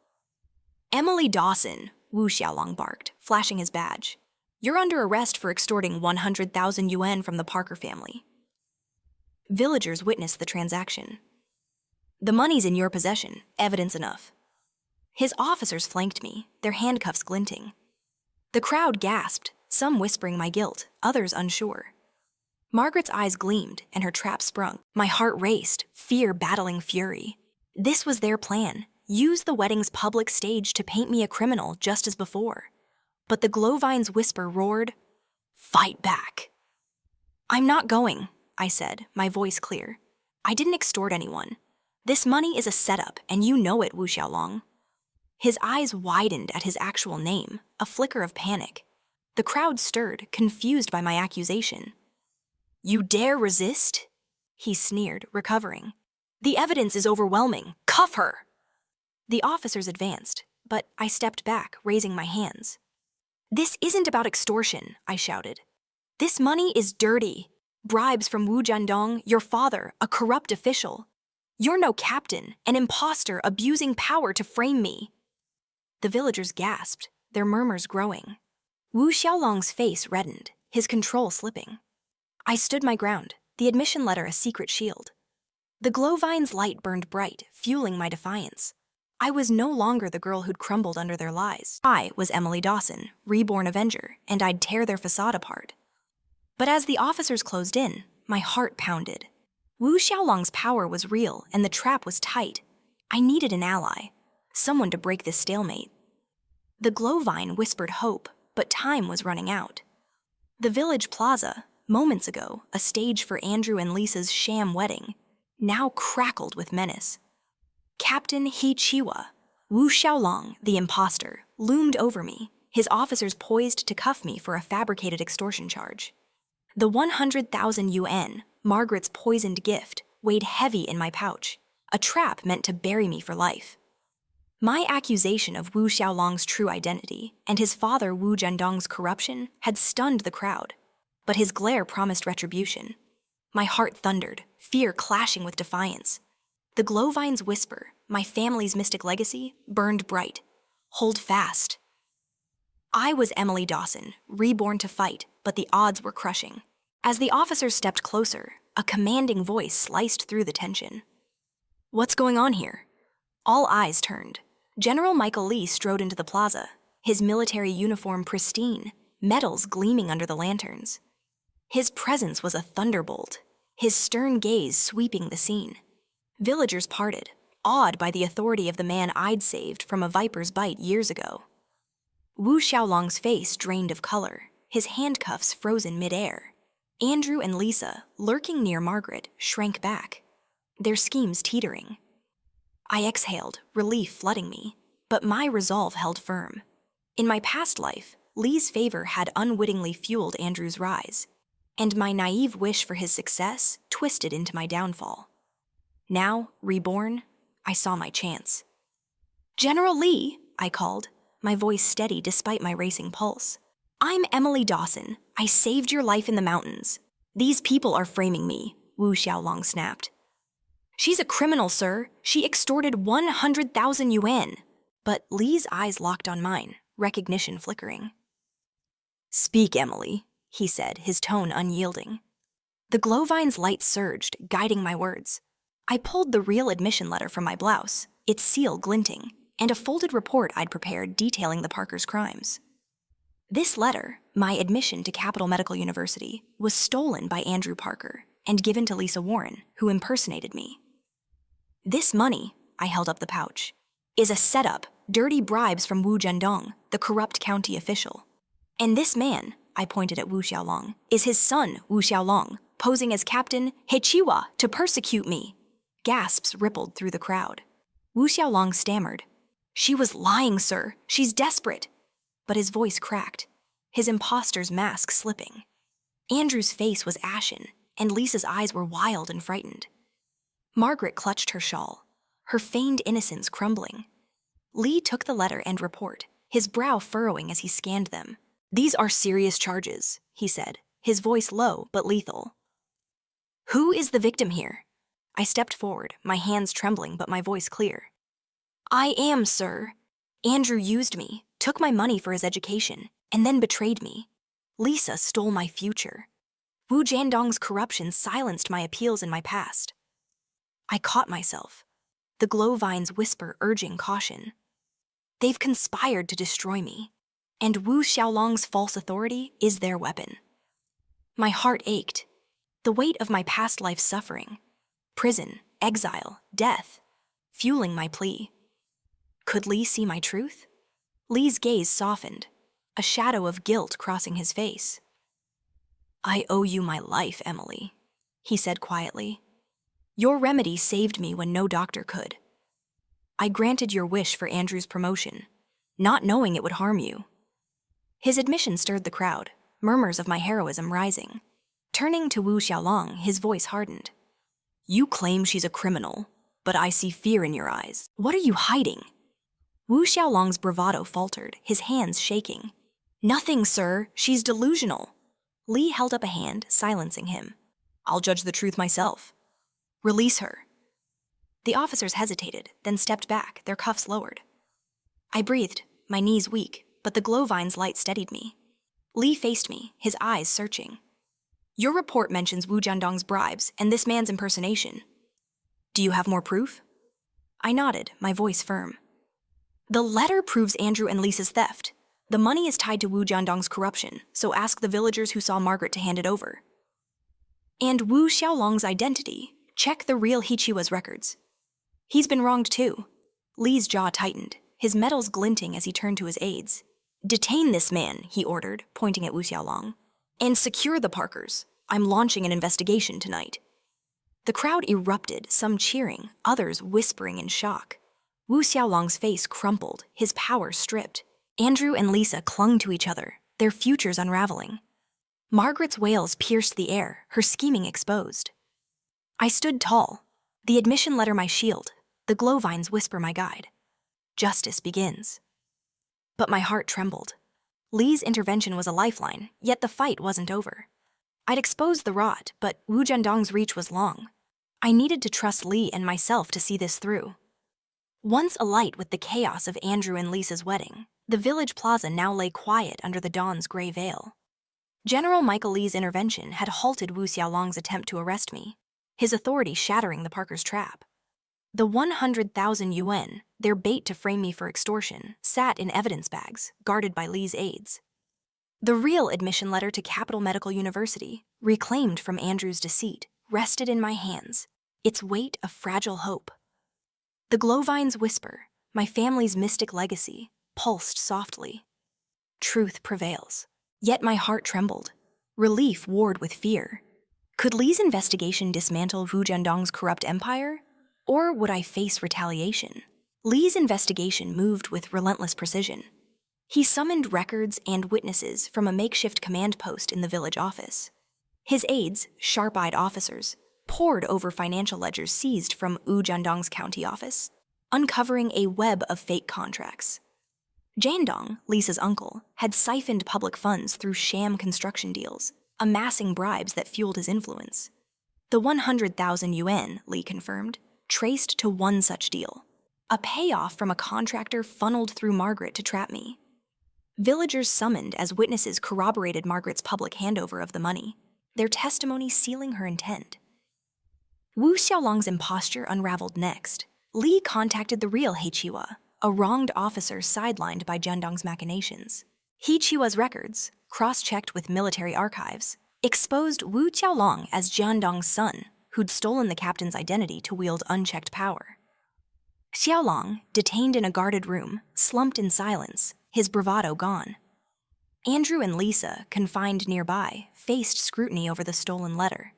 Speaker 1: "Emily Dawson," Wu Xiaolong barked, flashing his badge. "You're under arrest for extorting 100,000 yuan from the Parker family." Villagers witnessed the transaction. "The money's in your possession, evidence enough." His officers flanked me, their handcuffs glinting. The crowd gasped, some whispering my guilt, others unsure. Margaret's eyes gleamed, and her trap sprung. My heart raced, fear battling fury. This was their plan, use the wedding's public stage to paint me a criminal just as before. But the glowvine's whisper roared, "Fight back." "I'm not going," I said, my voice clear. "I didn't extort anyone. This money is a setup, and you know it, Wu Xiaolong." His eyes widened at his actual name, a flicker of panic. The crowd stirred, confused by my accusation. "You dare resist?" He sneered, recovering. "The evidence is overwhelming. Cuff her!" The officers advanced, but I stepped back, raising my hands. "This isn't about extortion," I shouted. "This money is dirty. Bribes from Wu Jandong, your father, a corrupt official. You're no captain, an imposter abusing power to frame me." The villagers gasped, their murmurs growing. Wu Xiaolong's face reddened, his control slipping. I stood my ground, the admission letter a secret shield. The glowvine's light burned bright, fueling my defiance. I was no longer the girl who'd crumbled under their lies. I was Emily Dawson, reborn avenger, and I'd tear their facade apart. But as the officers closed in, my heart pounded. Wu Xiaolong's power was real, and the trap was tight. I needed an ally, someone to break this stalemate. The glowvine whispered hope, but time was running out. The village plaza, moments ago a stage for Andrew and Lisa's sham wedding, now crackled with menace. Captain He Chiwa, Wu Xiaolong, the imposter, loomed over me, his officers poised to cuff me for a fabricated extortion charge. The 100,000 yuan, Margaret's poisoned gift, weighed heavy in my pouch, a trap meant to bury me for life. My accusation of Wu Xiaolong's true identity and his father Wu Jandong's corruption had stunned the crowd, but his glare promised retribution. My heart thundered, fear clashing with defiance. The glowvine's whisper, my family's mystic legacy, burned bright. Hold fast. I was Emily Dawson, reborn to fight, but the odds were crushing. As the officers stepped closer, a commanding voice sliced through the tension. What's going on here? All eyes turned. General Michael Lee strode into the plaza, his military uniform pristine, medals gleaming under the lanterns. His presence was a thunderbolt, his stern gaze sweeping the scene. Villagers parted, awed by the authority of the man I'd saved from a viper's bite years ago. Wu Xiaolong's face drained of color, his handcuffs frozen midair. Andrew and Lisa, lurking near Margaret, shrank back, their schemes teetering. I exhaled, relief flooding me, but my resolve held firm. In my past life, Lee's favor had unwittingly fueled Andrew's rise, and my naive wish for his success twisted into my downfall. Now, reborn, I saw my chance. General Lee, I called, my voice steady despite my racing pulse. I'm Emily Dawson. I saved your life in the mountains. These people are framing me, Wu Xiaolong snapped. She's a criminal, sir. She extorted 100,000 yuan. But Lee's eyes locked on mine, recognition flickering. Speak, Emily, he said, his tone unyielding. The glowvine's light surged, guiding my words. I pulled the real admission letter from my blouse, its seal glinting, and a folded report I'd prepared detailing the Parkers' crimes. This letter, my admission to Capital Medical University, was stolen by Andrew Parker and given to Lisa Warren, who impersonated me. This money, I held up the pouch, is a setup, dirty bribes from Wu Jandong, the corrupt county official. And this man, I pointed at Wu Xiaolong, is his son, Wu Xiaolong, posing as Captain Hechiwa to persecute me. Gasps rippled through the crowd. Wu Xiaolong stammered. She was lying, sir. She's desperate. But his voice cracked, his imposter's mask slipping. Andrew's face was ashen, and Lisa's eyes were wild and frightened. Margaret clutched her shawl, her feigned innocence crumbling. Lee took the letter and report, his brow furrowing as he scanned them. These are serious charges, he said, his voice low but lethal. Who is the victim here? I stepped forward, my hands trembling but my voice clear. I am, sir. Andrew used me, took my money for his education, and then betrayed me. Lisa stole my future. Wu Jandong's corruption silenced my appeals in my past. I caught myself, the glowvine's whisper urging caution. They've conspired to destroy me, and Wu Xiaolong's false authority is their weapon. My heart ached, the weight of my past life's suffering, prison, exile, death, fueling my plea. Could Lee see my truth? Lee's gaze softened, a shadow of guilt crossing his face. I owe you my life, Emily, he said quietly. Your remedy saved me when no doctor could. I granted your wish for Andrew's promotion, not knowing it would harm you. His admission stirred the crowd, murmurs of my heroism rising. Turning to Wu Xiaolong, his voice hardened. You claim she's a criminal, but I see fear in your eyes. What are you hiding? Wu Xiaolong's bravado faltered, his hands shaking. Nothing, sir. She's delusional. Lee held up a hand, silencing him. I'll judge the truth myself. Release her. The officers hesitated, then stepped back, their cuffs lowered. I breathed, my knees weak, but the glowvine's light steadied me. Lee faced me, his eyes searching. Your report mentions Wu Jandong's bribes and this man's impersonation. Do you have more proof? I nodded, my voice firm. The letter proves Andrew and Lisa's theft. The money is tied to Wu Jandong's corruption, so ask the villagers who saw Margaret to hand it over. And Wu Xiaolong's identity. Check the real Hechiwa's records. He's been wronged too. Lee's jaw tightened, his metals glinting as he turned to his aides. "Detain this man," he ordered, pointing at Wu Xiaolong. "And secure the Parkers. I'm launching an investigation tonight." The crowd erupted, some cheering, others whispering in shock. Wu Xiaolong's face crumpled, his power stripped. Andrew and Lisa clung to each other, their futures unraveling. Margaret's wails pierced the air, her scheming exposed. I stood tall, the admission letter my shield, the glowvines whisper my guide. Justice begins. But my heart trembled. Li's intervention was a lifeline, yet the fight wasn't over. I'd exposed the rot, but Wu Jandong's reach was long. I needed to trust Li and myself to see this through. Once alight with the chaos of Andrew and Lisa's wedding, the village plaza now lay quiet under the dawn's gray veil. General Michael Li's intervention had halted Wu Xiaolong's attempt to arrest me, his authority shattering the Parkers' trap. The 100,000 yuan, their bait to frame me for extortion, sat in evidence bags, guarded by Li's aides. The real admission letter to Capital Medical University, reclaimed from Andrew's deceit, rested in my hands, its weight a fragile hope. The glowvines whisper, my family's mystic legacy, pulsed softly. Truth prevails. Yet my heart trembled. Relief warred with fear. Could Li's investigation dismantle Wu Jandong's corrupt empire? Or would I face retaliation? Li's investigation moved with relentless precision. He summoned records and witnesses from a makeshift command post in the village office. His aides, sharp-eyed officers, pored over financial ledgers seized from Wu Jandong's county office, uncovering a web of fake contracts. Jandong, Lisa's uncle, had siphoned public funds through sham construction deals, amassing bribes that fueled his influence. The 100,000 yuan, Li confirmed, traced to one such deal, a payoff from a contractor funneled through Margaret to trap me. Villagers summoned as witnesses corroborated Margaret's public handover of the money, their testimony sealing her intent. Wu Xiaolong's imposture unraveled next. Li contacted the real Heiqiwa, a wronged officer sidelined by Jandong's machinations. Heiqiwa's records, cross-checked with military archives, exposed Wu Xiaolong as Jandong's son, who'd stolen the captain's identity to wield unchecked power. Xiaolong, detained in a guarded room, slumped in silence, his bravado gone. Andrew and Lisa, confined nearby, faced scrutiny over the stolen letter.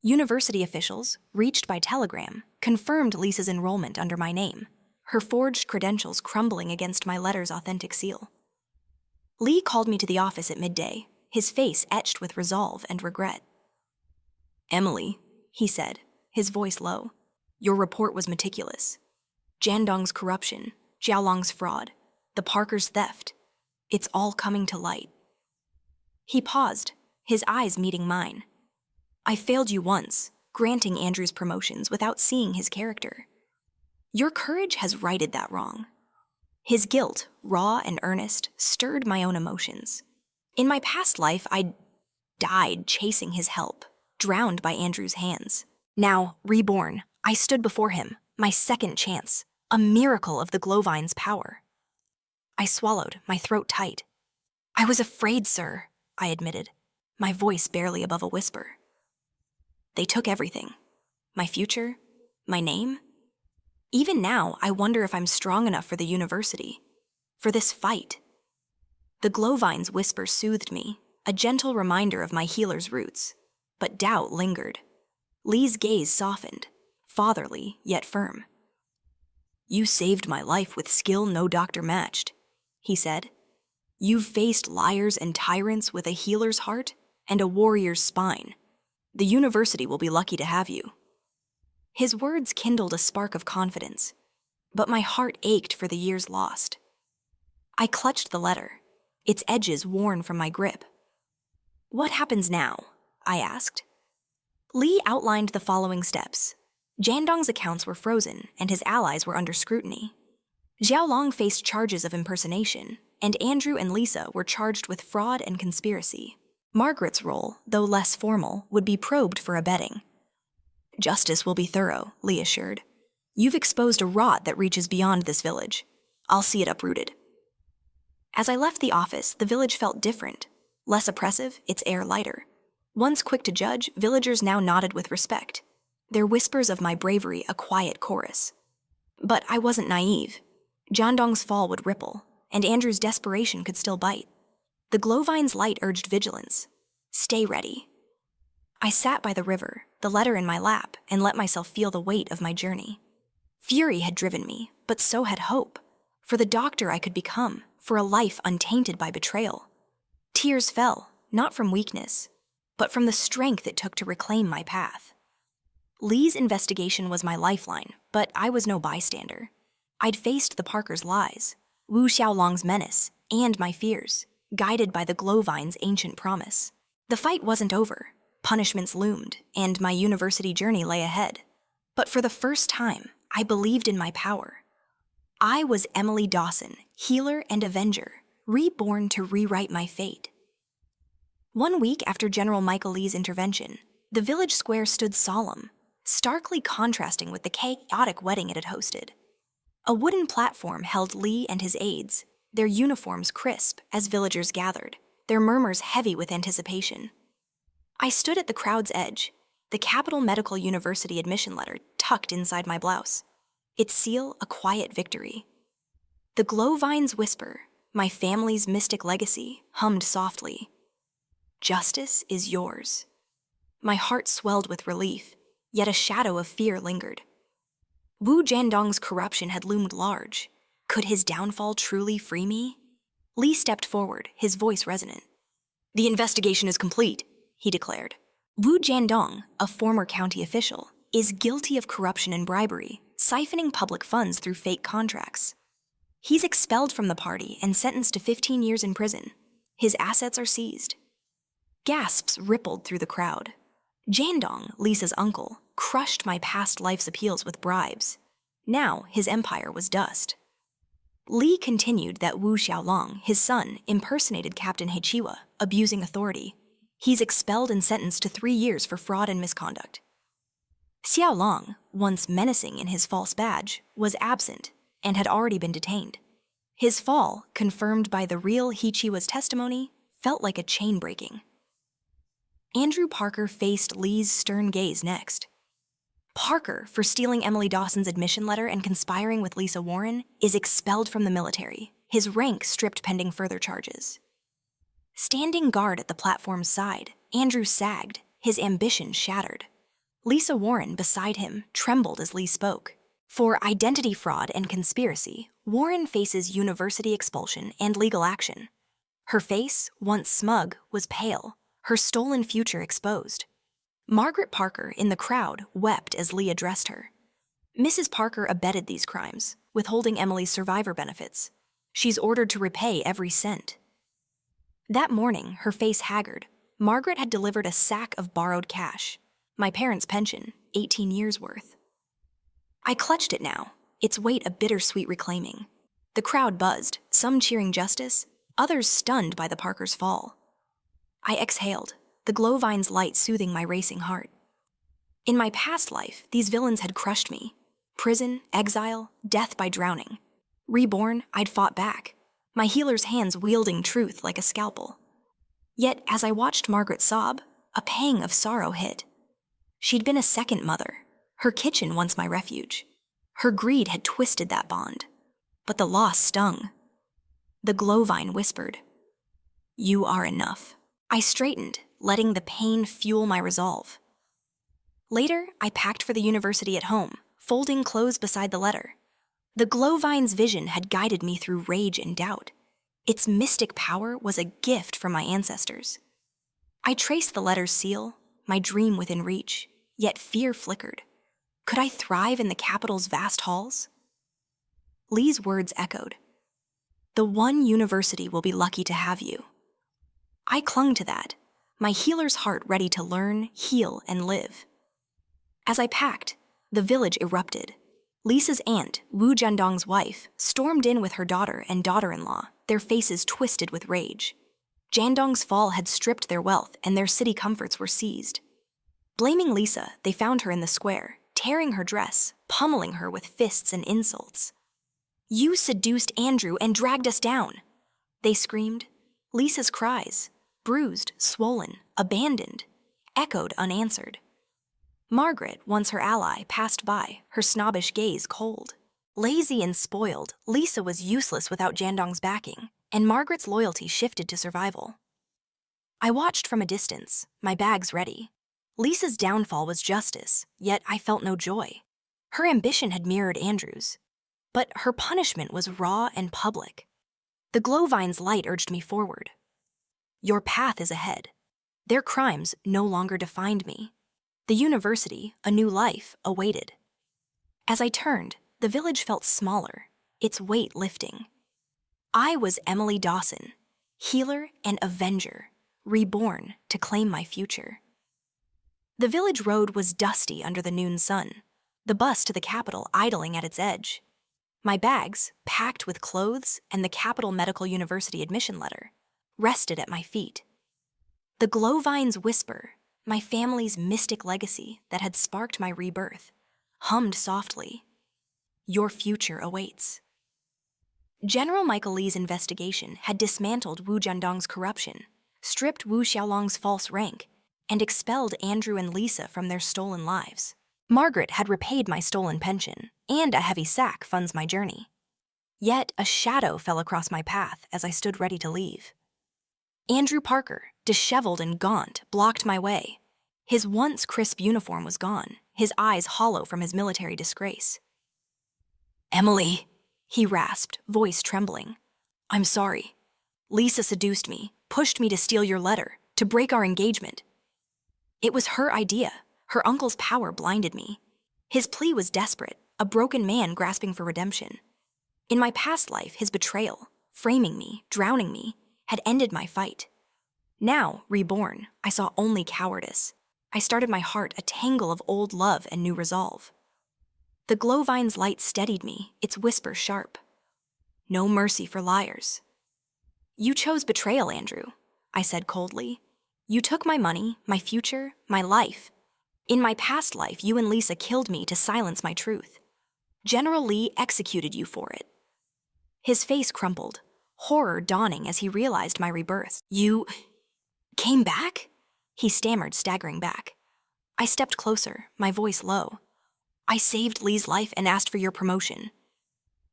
Speaker 1: University officials, reached by telegram, confirmed Lisa's enrollment under my name, her forged credentials crumbling against my letter's authentic seal. Li called me to the office at midday, his face etched with resolve and regret. "Emily," he said, his voice low, "your report was meticulous. Jandong's corruption, Xiaolong's fraud, the Parkers' theft, it's all coming to light." He paused, his eyes meeting mine. "I failed you once, granting Andrew's promotions without seeing his character. Your courage has righted that wrong." His guilt, raw and earnest, stirred my own emotions. In my past life, I'd died chasing his help, drowned by Andrew's hands. Now, reborn, I stood before him, my second chance, a miracle of the glowvine's power. I swallowed, my throat tight. "I was afraid, sir," I admitted, my voice barely above a whisper. "They took everything. My future, my name. Even now, I wonder if I'm strong enough for the university, for this fight." The glowvine's whisper soothed me, a gentle reminder of my healer's roots, but doubt lingered. Li's gaze softened, fatherly yet firm. "You saved my life with skill no doctor matched," he said. "You've faced liars and tyrants with a healer's heart and a warrior's spine. The university will be lucky to have you." His words kindled a spark of confidence, but my heart ached for the years lost. I clutched the letter, its edges worn from my grip. "What happens now?" I asked. Li outlined the following steps. Jandong's accounts were frozen, and his allies were under scrutiny. Xiaolong faced charges of impersonation, and Andrew and Lisa were charged with fraud and conspiracy. Margaret's role, though less formal, would be probed for abetting. "Justice will be thorough," Li assured. "You've exposed a rot that reaches beyond this village. I'll see it uprooted." As I left the office, the village felt different. Less oppressive, its air lighter. Once quick to judge, villagers now nodded with respect, their whispers of my bravery a quiet chorus. But I wasn't naive. Jandong's fall would ripple, and Andrew's desperation could still bite. The glowvine's light urged vigilance. Stay ready. I sat by the river, the letter in my lap, and let myself feel the weight of my journey. Fury had driven me, but so had hope. For the doctor I could become, for a life untainted by betrayal. Tears fell, not from weakness, but from the strength it took to reclaim my path. Lee's investigation was my lifeline, but I was no bystander. I'd faced the Parkers' lies, Wu Xiaolong's menace, and my fears, guided by the glowvine's ancient promise. The fight wasn't over. Punishments loomed, and my university journey lay ahead. But for the first time, I believed in my power. I was Emily Dawson, healer and avenger, reborn to rewrite my fate. 1 week after General Michael Lee's intervention, the village square stood solemn, starkly contrasting with the chaotic wedding it had hosted. A wooden platform held Lee and his aides, their uniforms crisp as villagers gathered, their murmurs heavy with anticipation. I stood at the crowd's edge, the Capital Medical University admission letter tucked inside my blouse, its seal a quiet victory. The glowvine's whisper, my family's mystic legacy, hummed softly. Justice is yours. My heart swelled with relief, yet a shadow of fear lingered. Wu Jandong's corruption had loomed large. Could his downfall truly free me? Lee stepped forward, his voice resonant. The investigation is complete, he declared. Wu Jandong, a former county official, is guilty of corruption and bribery, siphoning public funds through fake contracts. He's expelled from the party and sentenced to 15 years in prison. His assets are seized. Gasps rippled through the crowd. Jandong, Lisa's uncle, crushed my past life's appeals with bribes. Now his empire was dust. Lee continued that Wu Xiaolong, his son, impersonated Captain Heichiwa, abusing authority. He's expelled and sentenced to 3 years for fraud and misconduct. Xiaolong, once menacing in his false badge, was absent and had already been detained. His fall, confirmed by the real Heichiwa's testimony, felt like a chain breaking. Andrew Parker faced Lee's stern gaze next. Parker, for stealing Emily Dawson's admission letter and conspiring with Lisa Warren, is expelled from the military, his rank stripped pending further charges. Standing guard at the platform's side, Andrew sagged, his ambition shattered. Lisa Warren, beside him, trembled as Lee spoke. For identity fraud and conspiracy, Warren faces university expulsion and legal action. Her face, once smug, was pale, her stolen future exposed. Margaret Parker, in the crowd, wept as Lee addressed her. Mrs. Parker abetted these crimes, withholding Emily's survivor benefits. She's ordered to repay every cent. That morning, her face haggard, Margaret had delivered a sack of borrowed cash. My parents' pension, 18 years' worth. I clutched it now, its weight a bittersweet reclaiming. The crowd buzzed, some cheering justice, others stunned by the Parkers' fall. I exhaled, the glowvine's light soothing my racing heart. In my past life, these villains had crushed me. Prison, exile, death by drowning. Reborn, I'd fought back, my healer's hands wielding truth like a scalpel. Yet, as I watched Margaret sob, a pang of sorrow hit. She'd been a second mother, her kitchen once my refuge. Her greed had twisted that bond, but the loss stung. The glowvine whispered, "You are enough." I straightened, letting the pain fuel my resolve. Later, I packed for the university at home, folding clothes beside the letter. The glowvine's vision had guided me through rage and doubt. Its mystic power was a gift from my ancestors. I traced the letter's seal, my dream within reach, yet fear flickered. Could I thrive in the capital's vast halls? Lee's words echoed. The one university will be lucky to have you. I clung to that, my healer's heart ready to learn, heal, and live. As I packed, the village erupted. Lisa's aunt, Wu Jandong's wife, stormed in with her daughter and daughter-in-law, their faces twisted with rage. Jandong's fall had stripped their wealth and their city comforts were seized. Blaming Lisa, they found her in the square, tearing her dress, pummeling her with fists and insults. "You seduced Andrew and dragged us down," they screamed. Lisa's cries, bruised, swollen, abandoned, echoed unanswered. Margaret, once her ally, passed by, her snobbish gaze cold. Lazy and spoiled, Lisa was useless without Jandong's backing, and Margaret's loyalty shifted to survival. I watched from a distance, my bags ready. Lisa's downfall was justice, yet I felt no joy. Her ambition had mirrored Andrew's, but her punishment was raw and public. The glowvine's light urged me forward. Your path is ahead. Their crimes no longer defined me. The university, a new life, awaited. As I turned, the village felt smaller, its weight lifting. I was Emily Dawson, healer and avenger, reborn to claim my future. The village road was dusty under the noon sun, the bus to the capital idling at its edge. My bags, packed with clothes and the Capital Medical University admission letter, rested at my feet. The glowvine's whisper, my family's mystic legacy that had sparked my rebirth, hummed softly. Your future awaits. General Michael Lee's investigation had dismantled Wu Jandong's corruption, stripped Wu Xiaolong's false rank, and expelled Andrew and Lisa from their stolen lives. Margaret had repaid my stolen pension, and a heavy sack funds my journey. Yet a shadow fell across my path as I stood ready to leave. Andrew Parker, disheveled and gaunt, blocked my way. His once crisp uniform was gone, his eyes hollow from his military disgrace. Emily, he rasped, voice trembling. I'm sorry. Lisa seduced me, pushed me to steal your letter, to break our engagement. It was her idea. Her uncle's power blinded me. His plea was desperate, a broken man grasping for redemption. In my past life, his betrayal, framing me, drowning me, had ended my fight. Now, reborn, I saw only cowardice. I started my heart a tangle of old love and new resolve. The glowvine's light steadied me, its whisper sharp. No mercy for liars. You chose betrayal, Andrew, I said coldly. You took my money, my future, my life. In my past life, you and Lisa killed me to silence my truth. General Lee executed you for it. His face crumpled, horror dawning as he realized my rebirth. You came back? He stammered, staggering back. I stepped closer, my voice low. I saved Lee's life and asked for your promotion.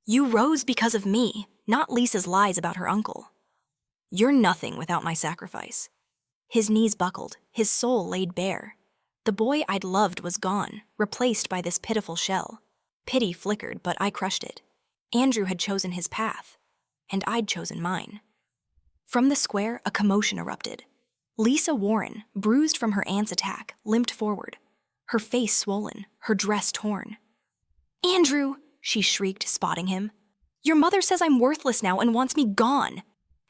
Speaker 1: You rose because of me, not Lisa's lies about her uncle. You're nothing without my sacrifice. His knees buckled, his soul laid bare. The boy I'd loved was gone, replaced by this pitiful shell. Pity flickered, but I crushed it. Andrew had chosen his path, and I'd chosen mine. From the square, a commotion erupted. Lisa Warren, bruised from her aunt's attack, limped forward, her face swollen, her dress torn. Andrew, she shrieked, spotting him. Your mother says I'm worthless now and wants me gone.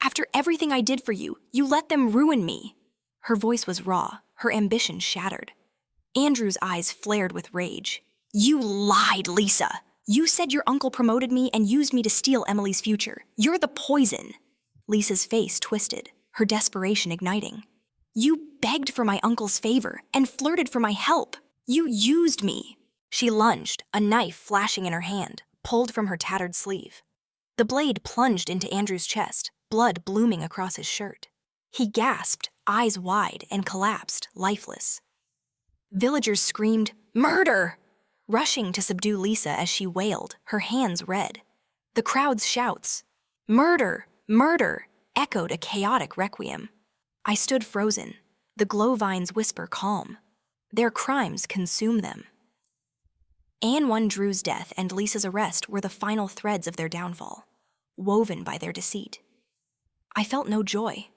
Speaker 1: After everything I did for you, you let them ruin me. Her voice was raw, her ambition shattered. Andrew's eyes flared with rage. You lied, Lisa. You said your uncle promoted me and used me to steal Emily's future. You're the poison. Lisa's face twisted, her desperation igniting. You begged for my uncle's favor and flirted for my help. You used me. She lunged, a knife flashing in her hand, pulled from her tattered sleeve. The blade plunged into Andrew's chest, blood blooming across his shirt. He gasped, eyes wide, and collapsed, lifeless. Villagers screamed, "Murder!" rushing to subdue Lisa as she wailed, her hands red. The crowd's shouts, "Murder! Murder!" echoed a chaotic requiem. I stood frozen, the glowvine's whisper calm. Their crimes consume them. Anne One Drew's death and Lisa's arrest were the final threads of their downfall, woven by their deceit. I felt no joy,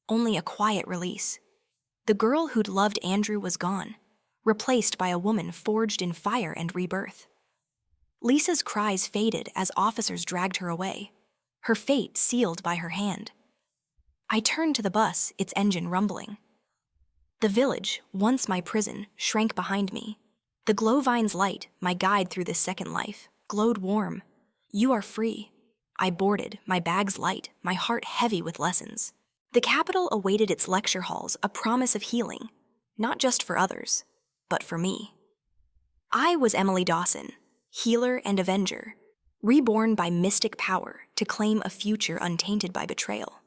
Speaker 1: only a quiet release. The girl who'd loved Andrew was gone, replaced by a woman forged in fire and rebirth. Lisa's cries faded as officers dragged her away, her fate sealed by her hand. I turned to the bus, its engine rumbling. The village, once my prison, shrank behind me. The glowvine's light, my guide through this second life, glowed warm. You are free. I boarded, my bags light, my heart heavy with lessons. The capital awaited its lecture halls, a promise of healing, not just for others, but for me. I was Emily Dawson, healer and avenger, reborn by mystic power to claim a future untainted by betrayal.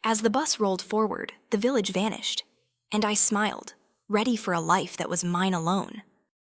Speaker 1: As the bus rolled forward, the village vanished, and I smiled, ready for a life that was mine alone.